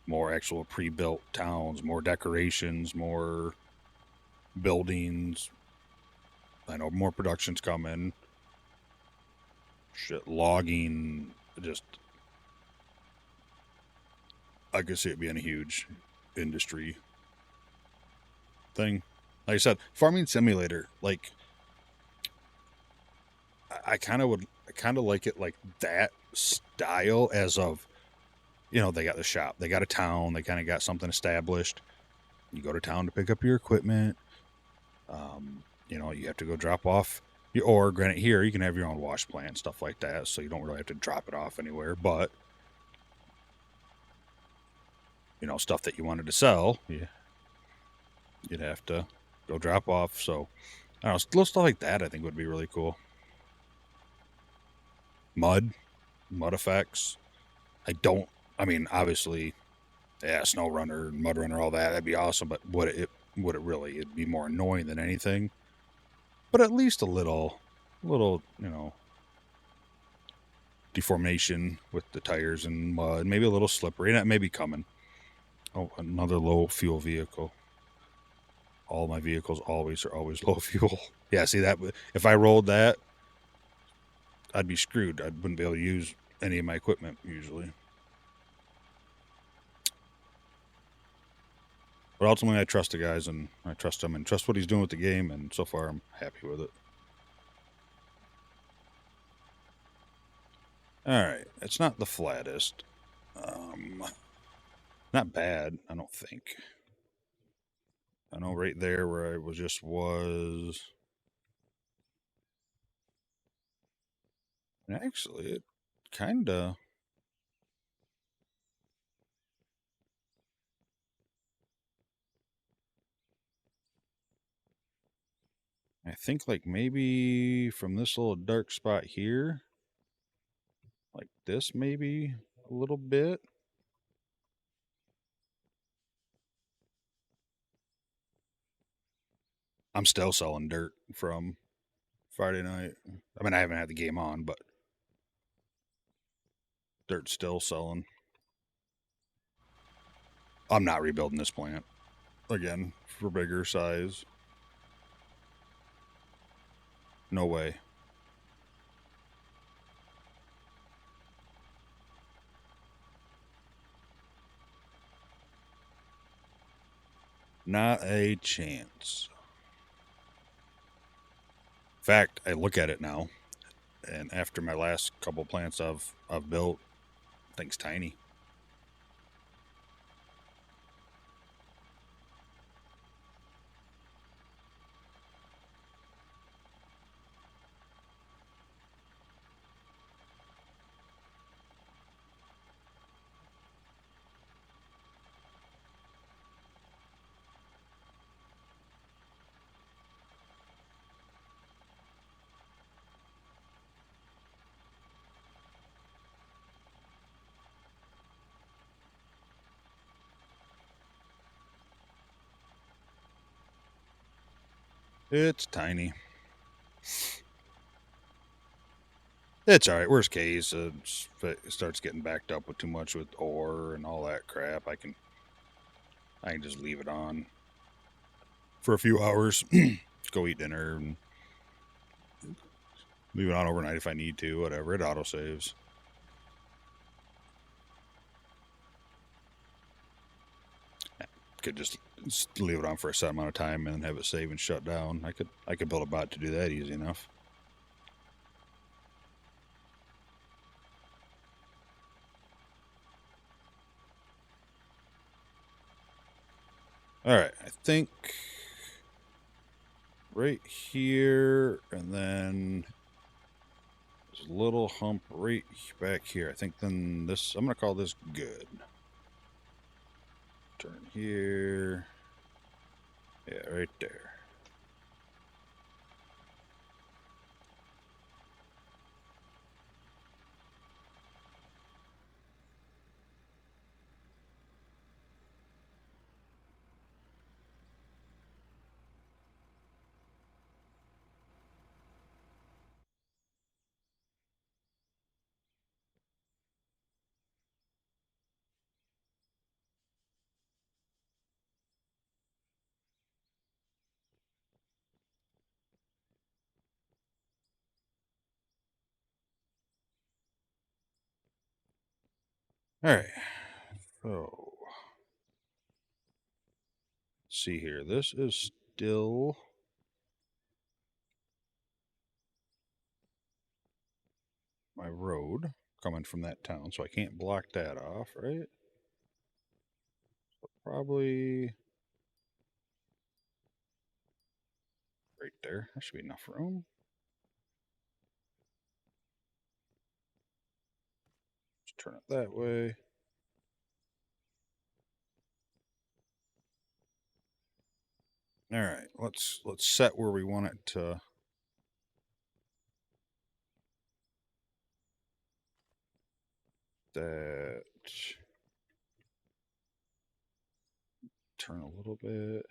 more actual pre-built towns, more decorations, more buildings. I know more production's coming. Shit, logging, just I could see it being a huge industry thing. Like I said, farming simulator, like I kind of like it like that style as of, they got the shop, they got a town, they kind of got something established. You go to town to pick up your equipment. You have to go drop off your ore. Granted, here you can have your own wash plant, stuff like that, so you don't really have to drop it off anywhere. But stuff that you wanted to sell, you'd have to go drop off. So I don't know, little stuff like that I think would be really cool. Mud effects. Obviously, yeah, snow runner, mud runner, all that'd be awesome. But it'd be more annoying than anything. But at least a little, deformation with the tires and mud, maybe a little slippery, and that may be coming. Oh, another low fuel vehicle. All my vehicles are always low fuel. Yeah, see that? If I rolled that, I'd be screwed. I wouldn't be able to use any of my equipment usually. But ultimately, I trust the guys, and I trust him, and trust what he's doing with the game, and so far, I'm happy with it. Alright, it's not the flattest. Not bad, I don't think. I know right there where I was... Actually, it kinda... I think like maybe from this little dark spot here, like this maybe a little bit. I'm still selling dirt from Friday night. I mean, I haven't had the game on, but dirt's still selling. I'm not rebuilding this plant again for bigger size. No way. Not a chance. In fact, I look at it now, and after my last couple plants I've built, thing's tiny. It's tiny. It's all right. Worst case, if it starts getting backed up with too much with ore and all that crap, I can just leave it on for a few hours. Go eat dinner and leave it on overnight if I need to. Whatever. It auto saves. Could just leave it on for a set amount of time and have it save and shut down. I could build a bot to do that easy enough. All right, I think right here, and then there's a little hump right back here. I think then this, I'm going to call this good. Turn here. Yeah, right there. All right. So, let's see here. This is still my road coming from that town, so I can't block that off, right? Probably right there. That should be enough room. Just turn it that way. All right, let's set where we want it to. That turn a little bit.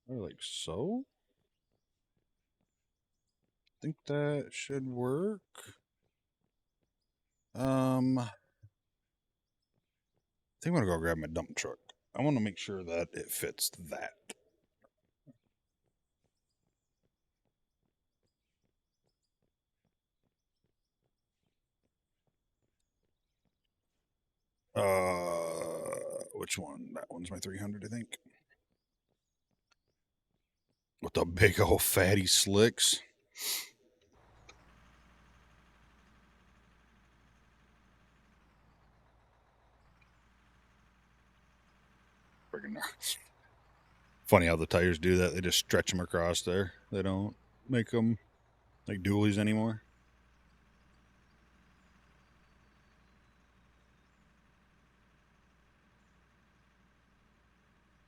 Or like so. I think that should work. I think I'm gonna go grab my dump truck. I want to make sure that it fits that. Which one? That one's my 300, I think. With the big old fatty slicks. Friggin' funny how the tires do that. They just stretch them across there. They don't make them like dualies anymore.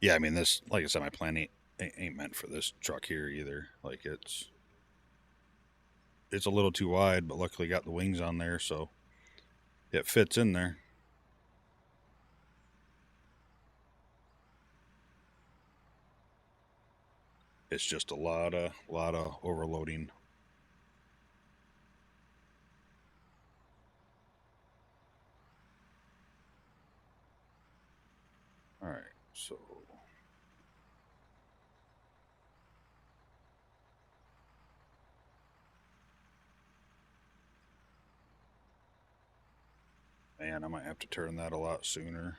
Yeah, I mean this. Like I said, my plan ain't meant for this truck here either. Like it's a little too wide, but luckily got the wings on there, so it fits in there. It's just a lot of overloading. All right, so man, I might have to turn that a lot sooner.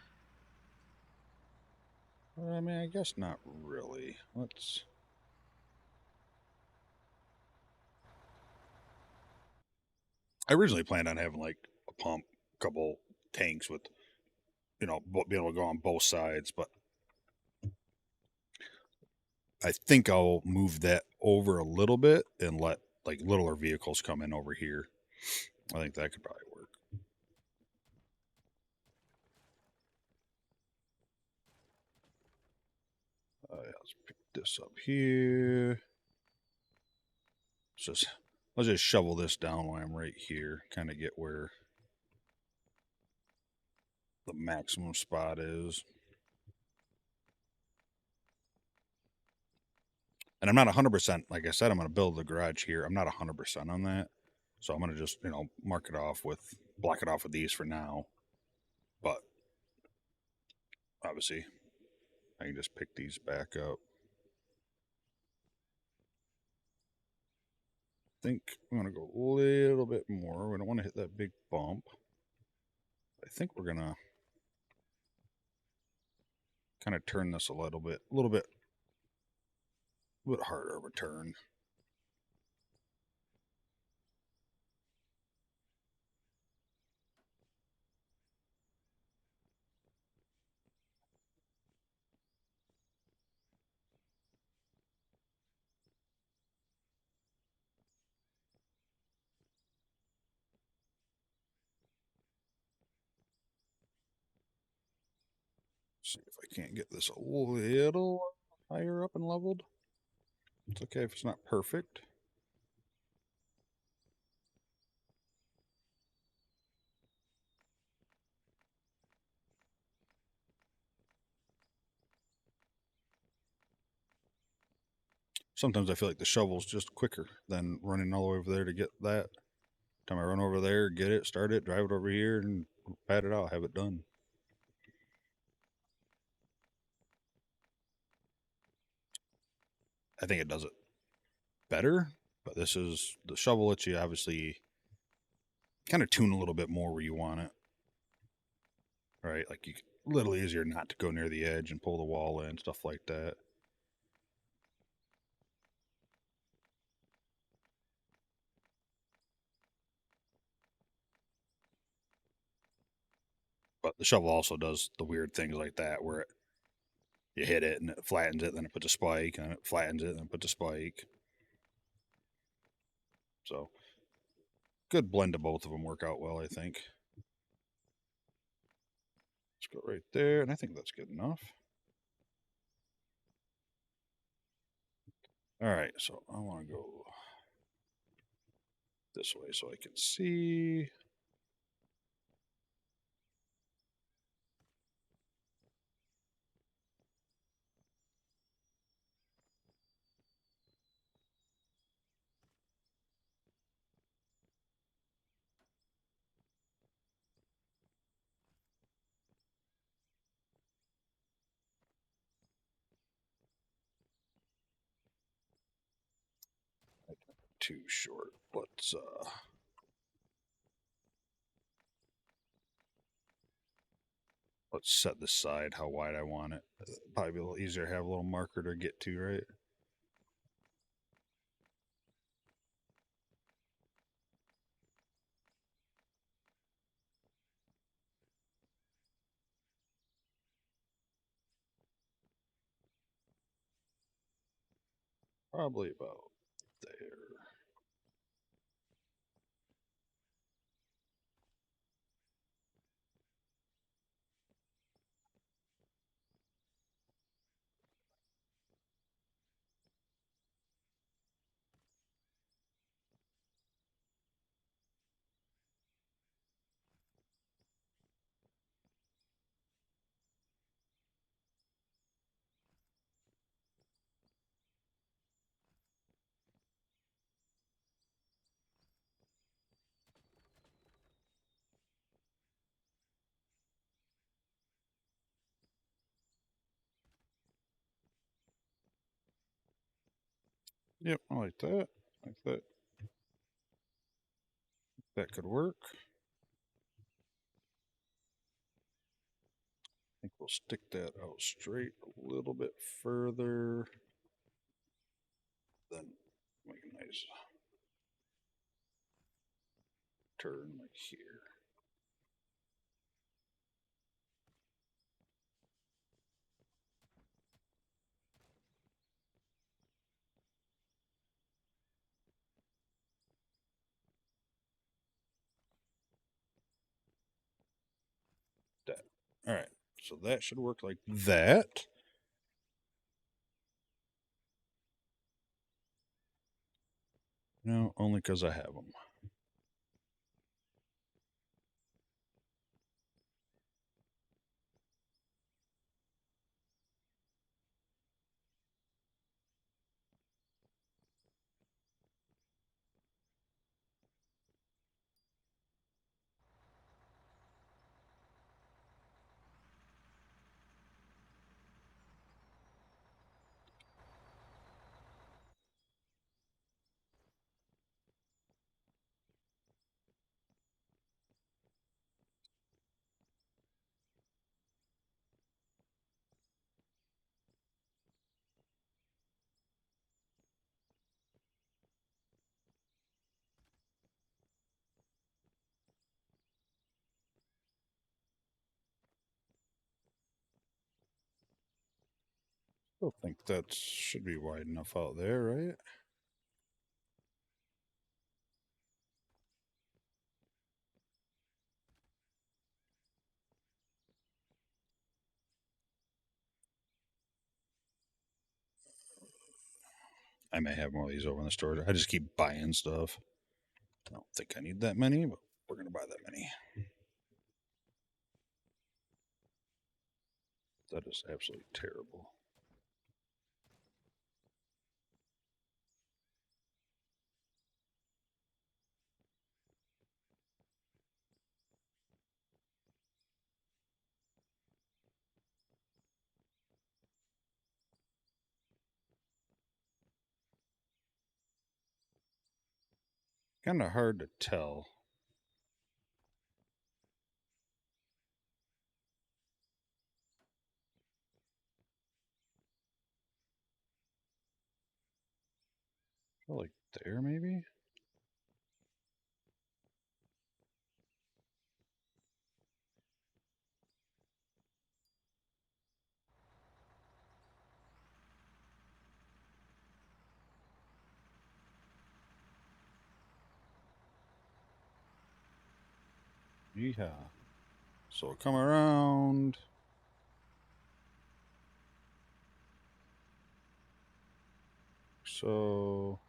I mean, I guess not really. Let's. I originally planned on having like a pump, a couple tanks with, being able to go on both sides, but I think I'll move that over a little bit and let like littler vehicles come in over here. I think that could probably work. Yeah, let's pick this up here. Let's just shovel this down while I'm right here. Kind of get where the maximum spot is. And I'm not 100%. Like I said, I'm going to build the garage here. I'm not 100% on that. So I'm going to just, block it off with these for now. But obviously, I can just pick these back up. I think I'm going to go a little bit more. We don't want to hit that big bump. I think we're going to kind of turn this a little bit bit harder of a turn. See if I can't get this a little higher up and leveled. It's okay if it's not perfect. Sometimes I feel like the shovel's just quicker than running all the way over there to get that. Time I run over there, get it, start it, drive it over here, and pat it out, have it done. I think it does it better, but this is the shovel lets you obviously kind of tune a little bit more where you want it. Right? Like you a little easier not to go near the edge and pull the wall in, stuff like that. But the shovel also does the weird things like that where you hit it and it flattens it, then it puts a spike, and it flattens it, and it puts a spike. So good blend of both of them work out well, I think. Let's go right there, and I think that's good enough. All right, so I want to go this way so I can see. Too short. Let's set this side how wide I want it. Probably be a little easier to have a little marker to get to, right? Probably about there. Yep, I like that. Like that. That could work. I think we'll stick that out straight a little bit further. Then make a nice turn like here. That. All right. So that should work like that. No, only because I have them. Still think that should be wide enough out there, right? I may have more of these over in the store. I just keep buying stuff. I don't think I need that many, but we're going to buy that many. That is absolutely terrible. Kind of hard to tell. Like there, maybe? Yeah. So come around. So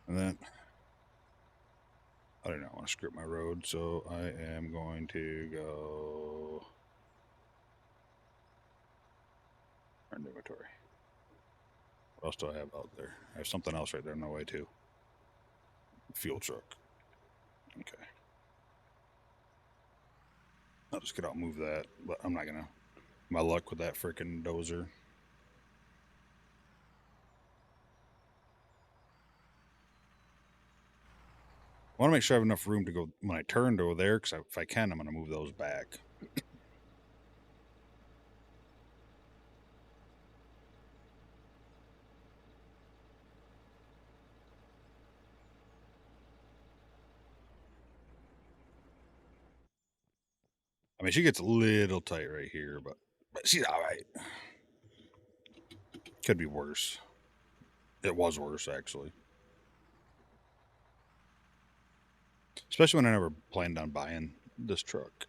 and then I do not want to screw up my road, so I am going to go inventory. What else do I have out there? I have something else right there on my way too. Fuel truck. Okay. I'll just get out and move that, but I'm not gonna. My luck with that freaking dozer. I want to make sure I have enough room to go when I turn to there, because if I can, I'm going to move those back. I mean, she gets a little tight right here, but she's all right. Could be worse. It was worse, actually. Especially when I never planned on buying this truck.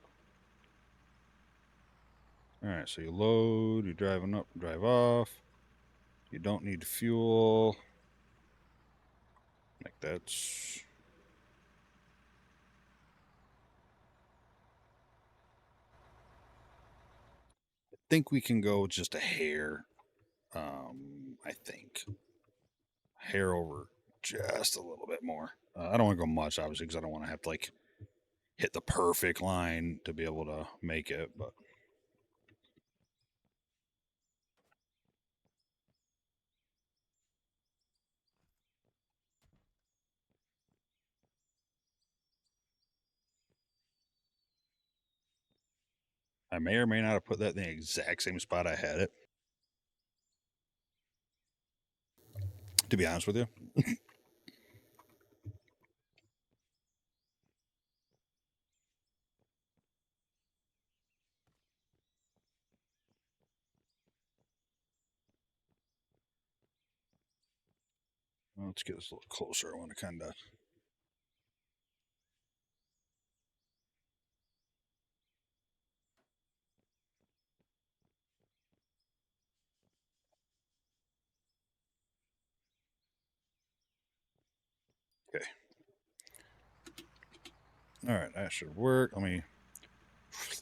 All right, so you load, you're driving up, drive off. You don't need fuel. Like that's... I think we can go just a hair. I think. Hair over just a little bit more. I don't want to go much, obviously, because I don't want to have to, like, hit the perfect line to be able to make it, but... I may or may not have put that in the exact same spot I had it. To be honest with you. Let's get this a little closer. I want to kind of... Okay. All right, that should work. Let me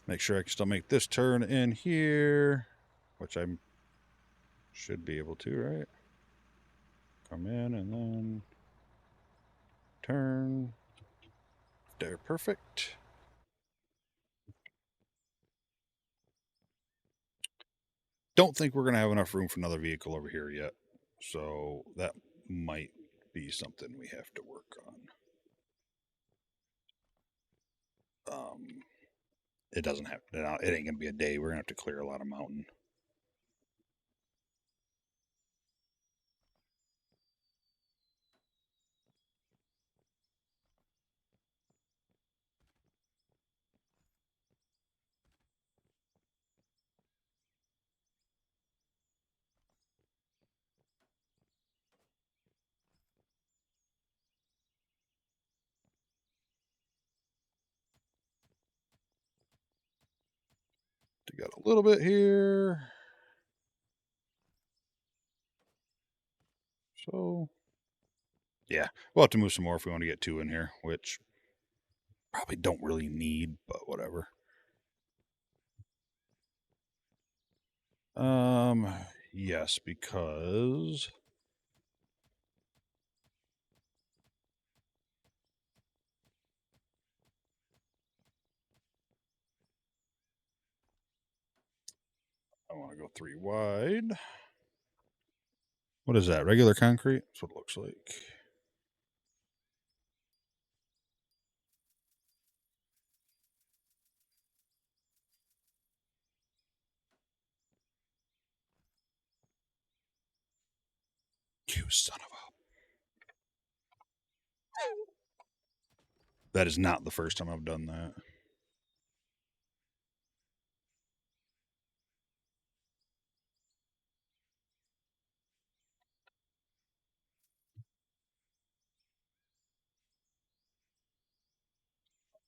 make sure I can still make this turn in here, which I should be able to, right? Come in and then turn. There, perfect. Don't think we're going to have enough room for another vehicle over here yet. So that might be something we have to work on. It doesn't have, it ain't going to be a day. We're going to have to clear a lot of mountain. got a little bit here. So, yeah, we'll have to move some more if we want to get 2 in here, which probably don't really need, but whatever. Yes, because I want to go 3 wide. What is that? Regular concrete? That's what it looks like. You son of a. That is not the first time I've done that.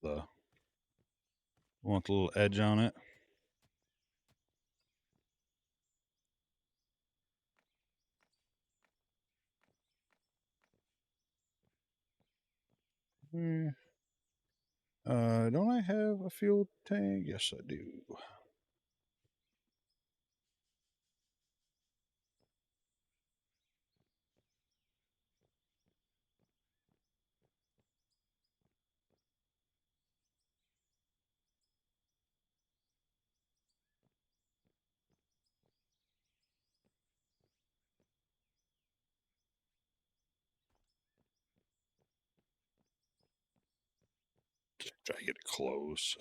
The want the little edge on it. Don't I have a fuel tank? Yes, I do. Just try to get it close.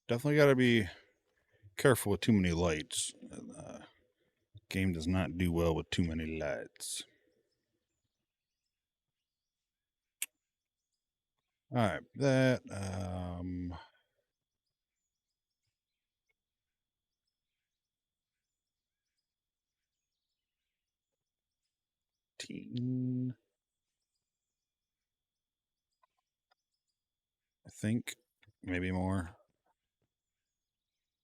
Definitely got to be careful with too many lights. Game does not do well with too many lights. All right, that 18. I think maybe more.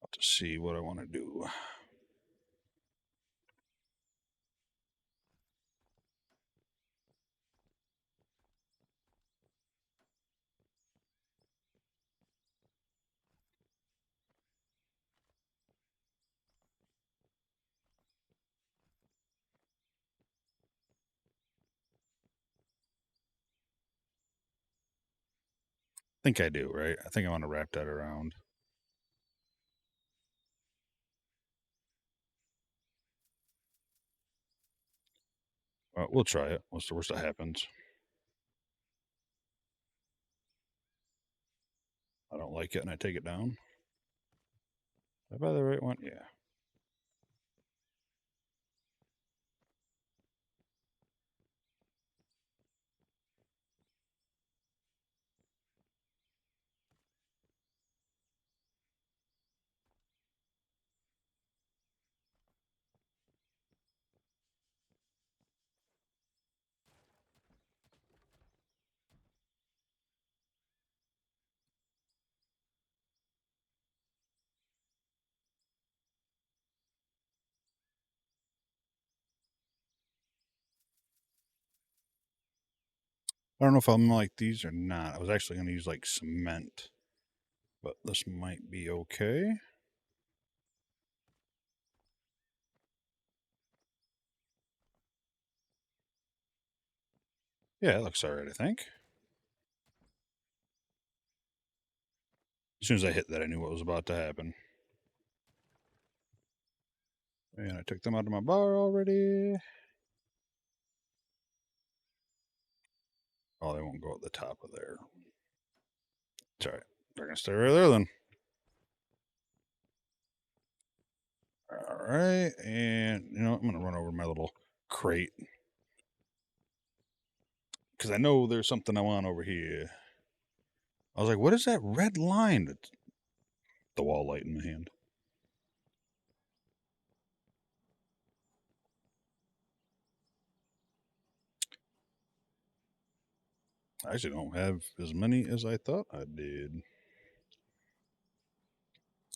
I'll have to see what I want to do. I think I do, right? I think I want to wrap that around. Well, we'll try it. What's the worst that happens? I don't like it and I take it down. Did I buy the right one? Yeah. I don't know if I'm like these or not. I was actually going to use like cement, but this might be okay. Yeah, it looks all right, I think. As soon as I hit that, I knew what was about to happen. And I took them out of my bar already. Oh, they won't go at the top of there. It's all right. They're going to stay right there then. All right. And, you know, I'm going to run over my little crate. Because I know there's something I want over here. I was like, what is that red line? It's the wall light in my hand. I actually don't have as many as I thought I did.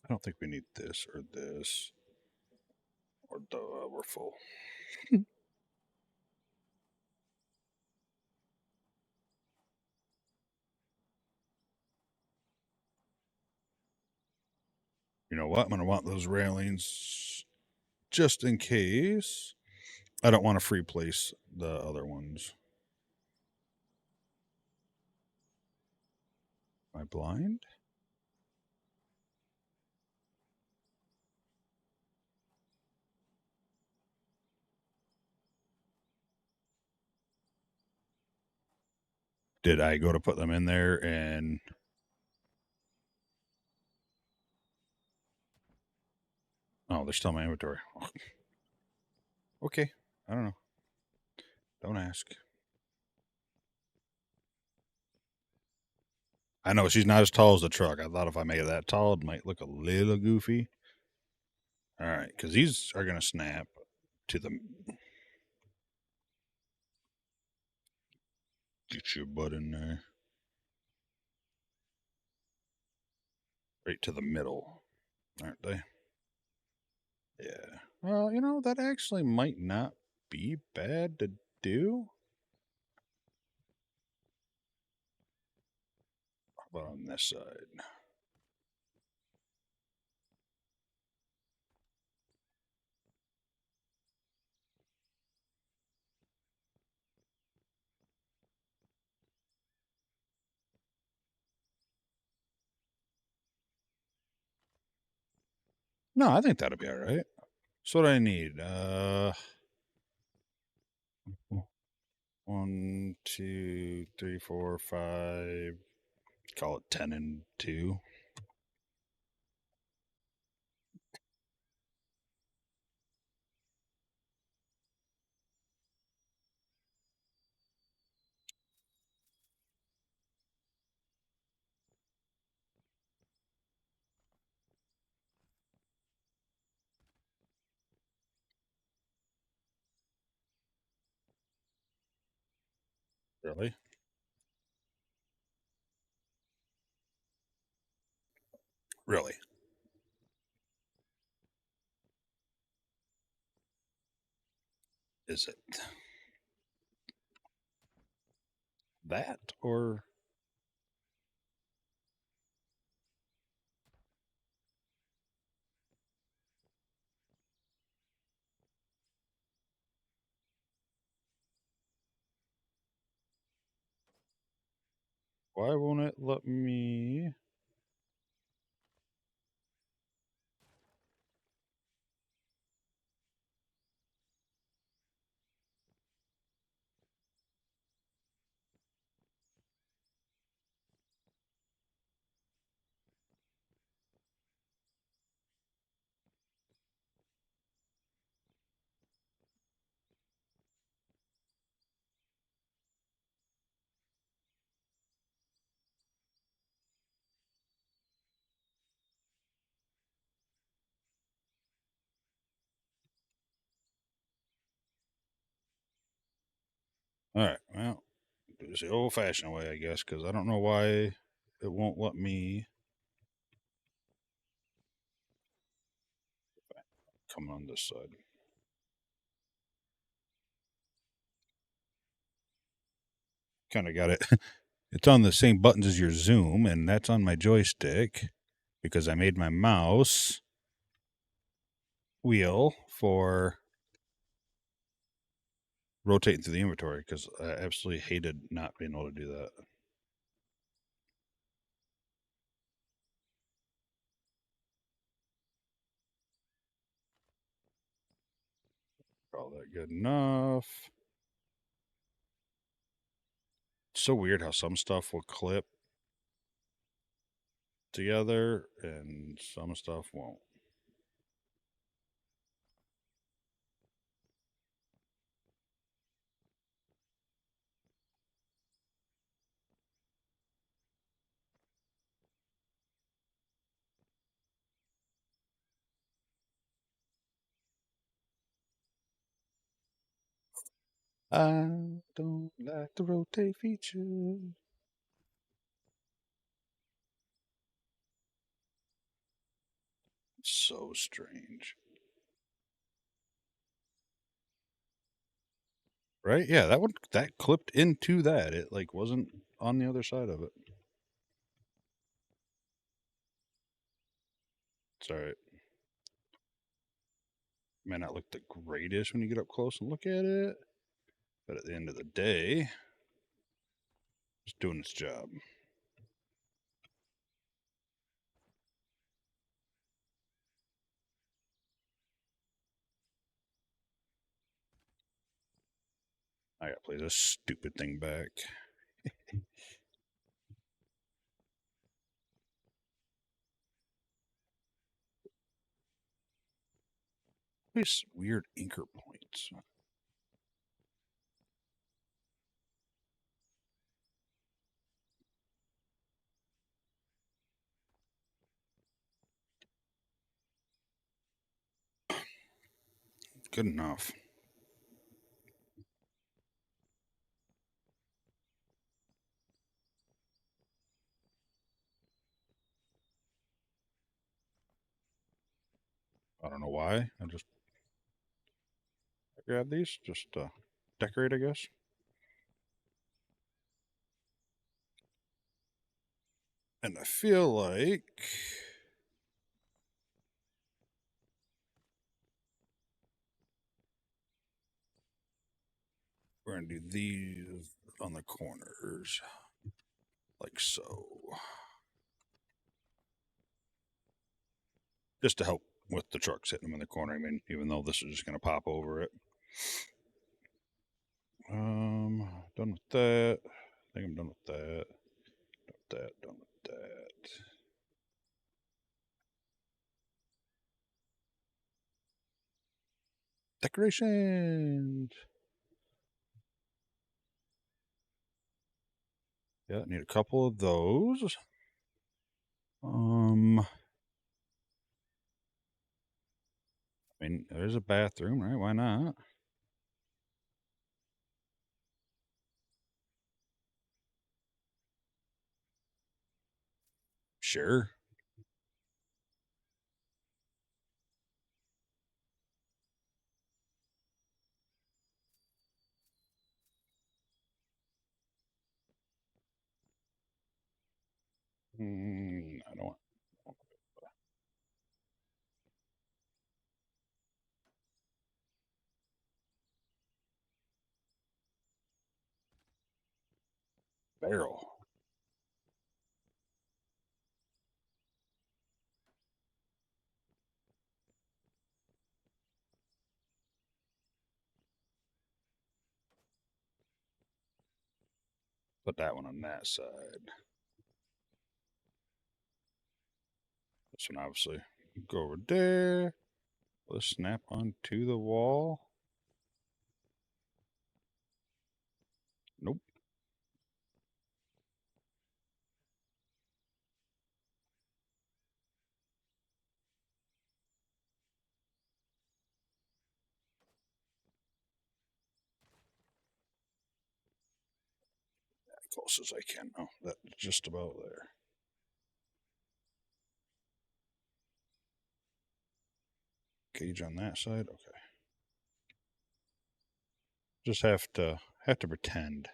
I don't think we need this or this. Or duh, we're full. You know what? I'm going to want those railings just in case. I don't want to free place the other ones. Am I blind? Did I go to put them in there and... Oh, they're still in my inventory. Okay. I don't know. Don't ask. I know she's not as tall as the truck. I thought if I made it that tall, it might look a little goofy. All right, because these are going to snap to the... Get your butt in there. Right to the middle, aren't they? Yeah. Well, you know, that actually might not be bad to do. How about on this side? No, I think that'll be all right. So what I need? 1, 2, 3, 4, 5. Call it 10 and 2. Really? Really? Is it that or... Why won't it let me... All right, well, it's the old-fashioned way, I guess, because I don't know why it won't let me come on this side. Kind of got it. It's on the same buttons as your zoom, and that's on my joystick because I made my mouse wheel for rotating through the inventory because I absolutely hated not being able to do that. good enough. It's so weird how some stuff will clip together and some stuff won't. I don't like the rotate feature. So strange. Right? Yeah, that clipped into that. It like wasn't on the other side of it. It's alright. May not look the greatest when you get up close and look at it, but at the end of the day, it's doing its job. I gotta play this stupid thing back. These weird anchor points. Good enough. I don't know why. I just grabbed these just to decorate, I guess. And I feel like we're going to do these on the corners, like so. Just to help with the trucks hitting them in the corner. I mean, even though this is just going to pop over it. Done with that. I think I'm done with that. Done with that. Decorations. Yeah, need a couple of those. I mean, there's a bathroom, right? Why not? Sure. I don't want barrel. Put that one on that side. This one obviously go over there. Let's snap onto the wall. Nope. As close as I can. Oh, that's just about there. Cage on that side. Okay. Just have to pretend.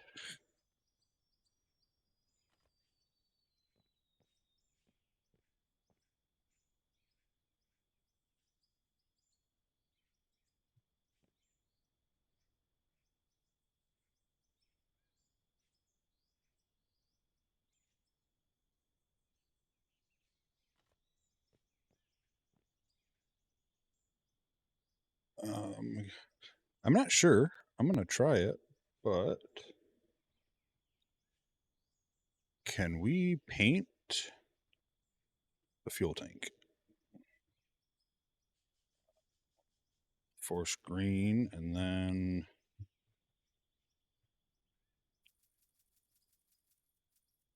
I'm not sure. I'm going to try it, but can we paint the fuel tank? Force green and then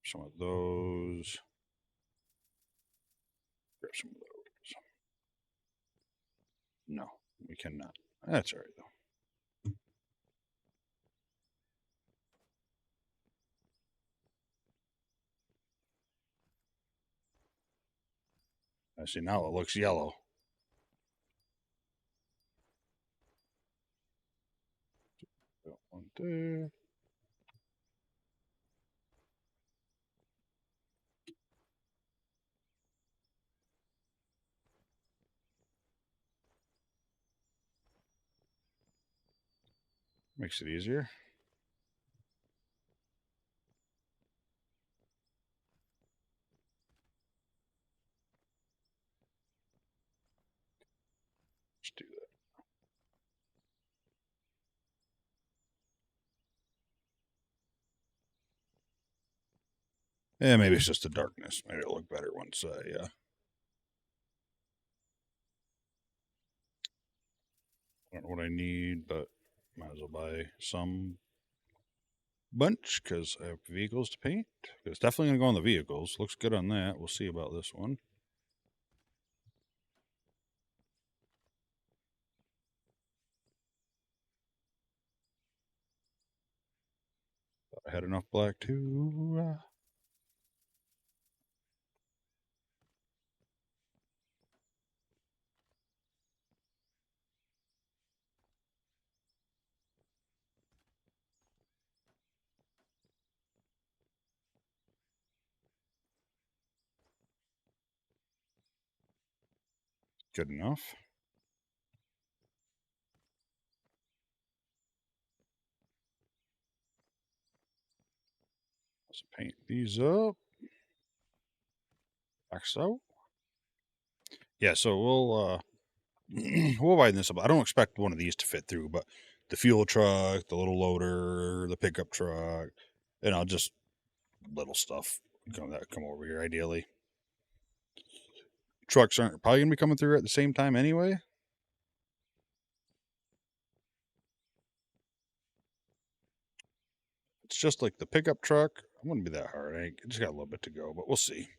some of those. Grab some of those. No, we cannot. That's all right, though. I see now it looks yellow. That one there. Makes it easier. Let's do that. Yeah, maybe it's just the darkness. Maybe it'll look better once I I don't know what I need, but might as well buy some bunch because I have vehicles to paint. It's definitely going to go on the vehicles. Looks good on that. We'll see about this one. I had enough black too. Good enough. Let's paint these up. Like so. Yeah, so we'll we'll widen this up. I don't expect one of these to fit through, but the fuel truck, the little loader, the pickup truck, just little stuff come over here ideally. Trucks aren't probably gonna be coming through at the same time anyway. It's just like the pickup truck. It wouldn't be that hard. I just got a little bit to go, but we'll see.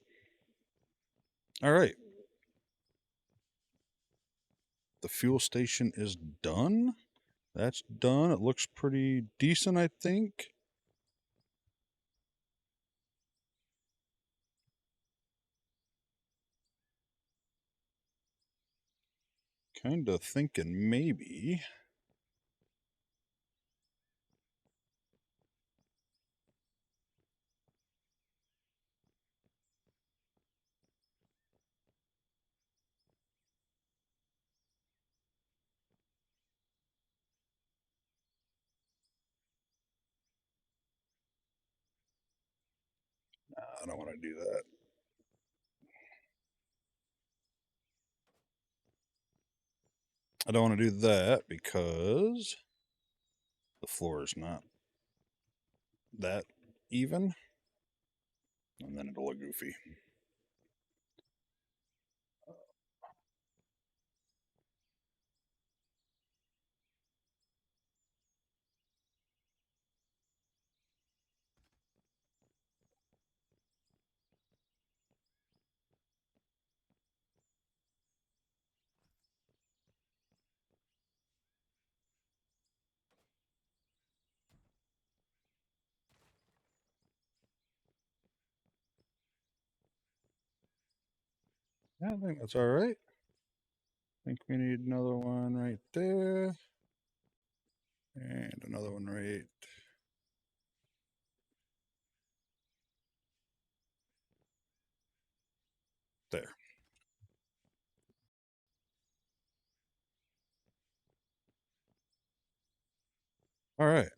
All right. The fuel station is done. That's done. It looks pretty decent, I think. Kind of thinking maybe. I don't want to do that. I don't want to do that because the floor is not that even. And then it'll look goofy. Yeah, I think that's all right. I think we need another one right there. And another one right there. All right.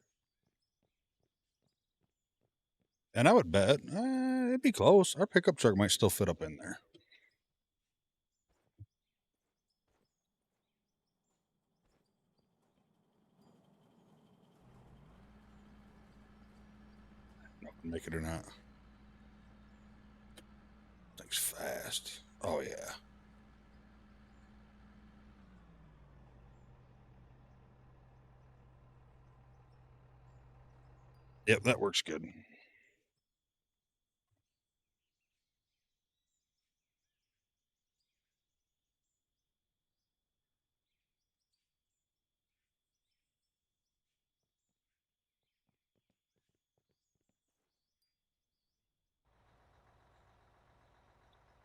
And I would bet it'd be close. Our pickup truck might still fit up in there. Make it or not. Thing's fast. Oh yeah. Yep, that works good.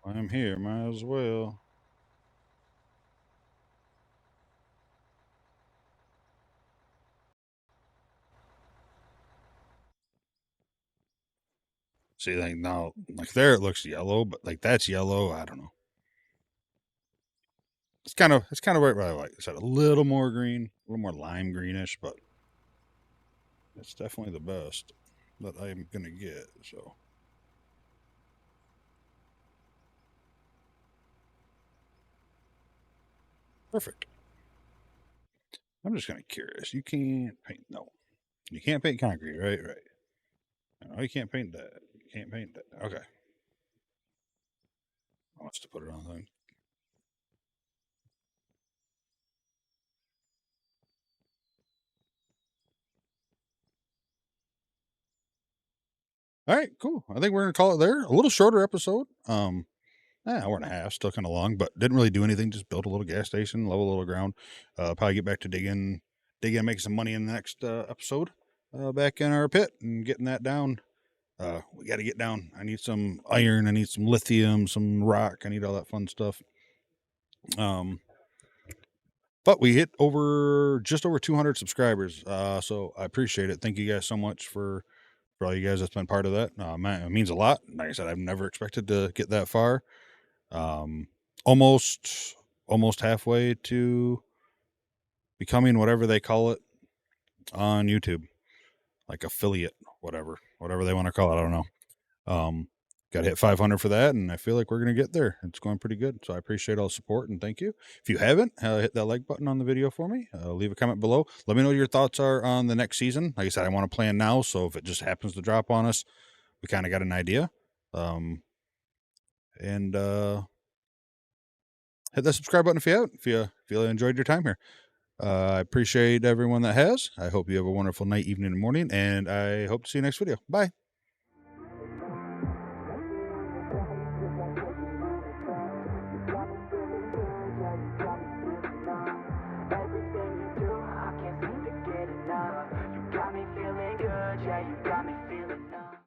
I'm here, might as well. See, like now, like there it looks yellow, but like that's yellow. I don't know. It's kind of right where I like. It's a little more green, a little more lime greenish, but it's definitely the best that I'm gonna get. So perfect. I'm just kind of curious. You can't paint. No, you can't paint concrete, right? Right. No, you can't paint that. You can't paint that. Okay. I must have put it on thing. All right, cool. I think we're gonna call it there. A little shorter episode. Hour and a half, still kind of long, but didn't really do anything. Just built a little gas station, level a little ground. Probably get back to digging, make some money in the next episode. Back in our pit and getting that down. We got to get down. I need some iron. I need some lithium, some rock. I need all that fun stuff. Um, but we hit just over 200 subscribers. So I appreciate it. Thank you guys so much for all you guys that's been part of that. Man, it means a lot. Like I said, I've never expected to get that far. Um, almost halfway to becoming whatever they call it on YouTube, like affiliate, whatever they want to call it. I don't know. Got to hit 500 for that, and I feel like we're gonna get there. It's going pretty good, so I appreciate all the support and thank you. If you haven't, hit that like button on the video for me. Leave a comment below. Let me know what your thoughts are on the next season. Like I said, I want to plan now, so if it just happens to drop on us, we kind of got an idea. And hit that subscribe button if you haven't. If you enjoyed your time here. I appreciate everyone that has. I hope you have a wonderful night, evening, and morning, and I hope to see you next video. Bye.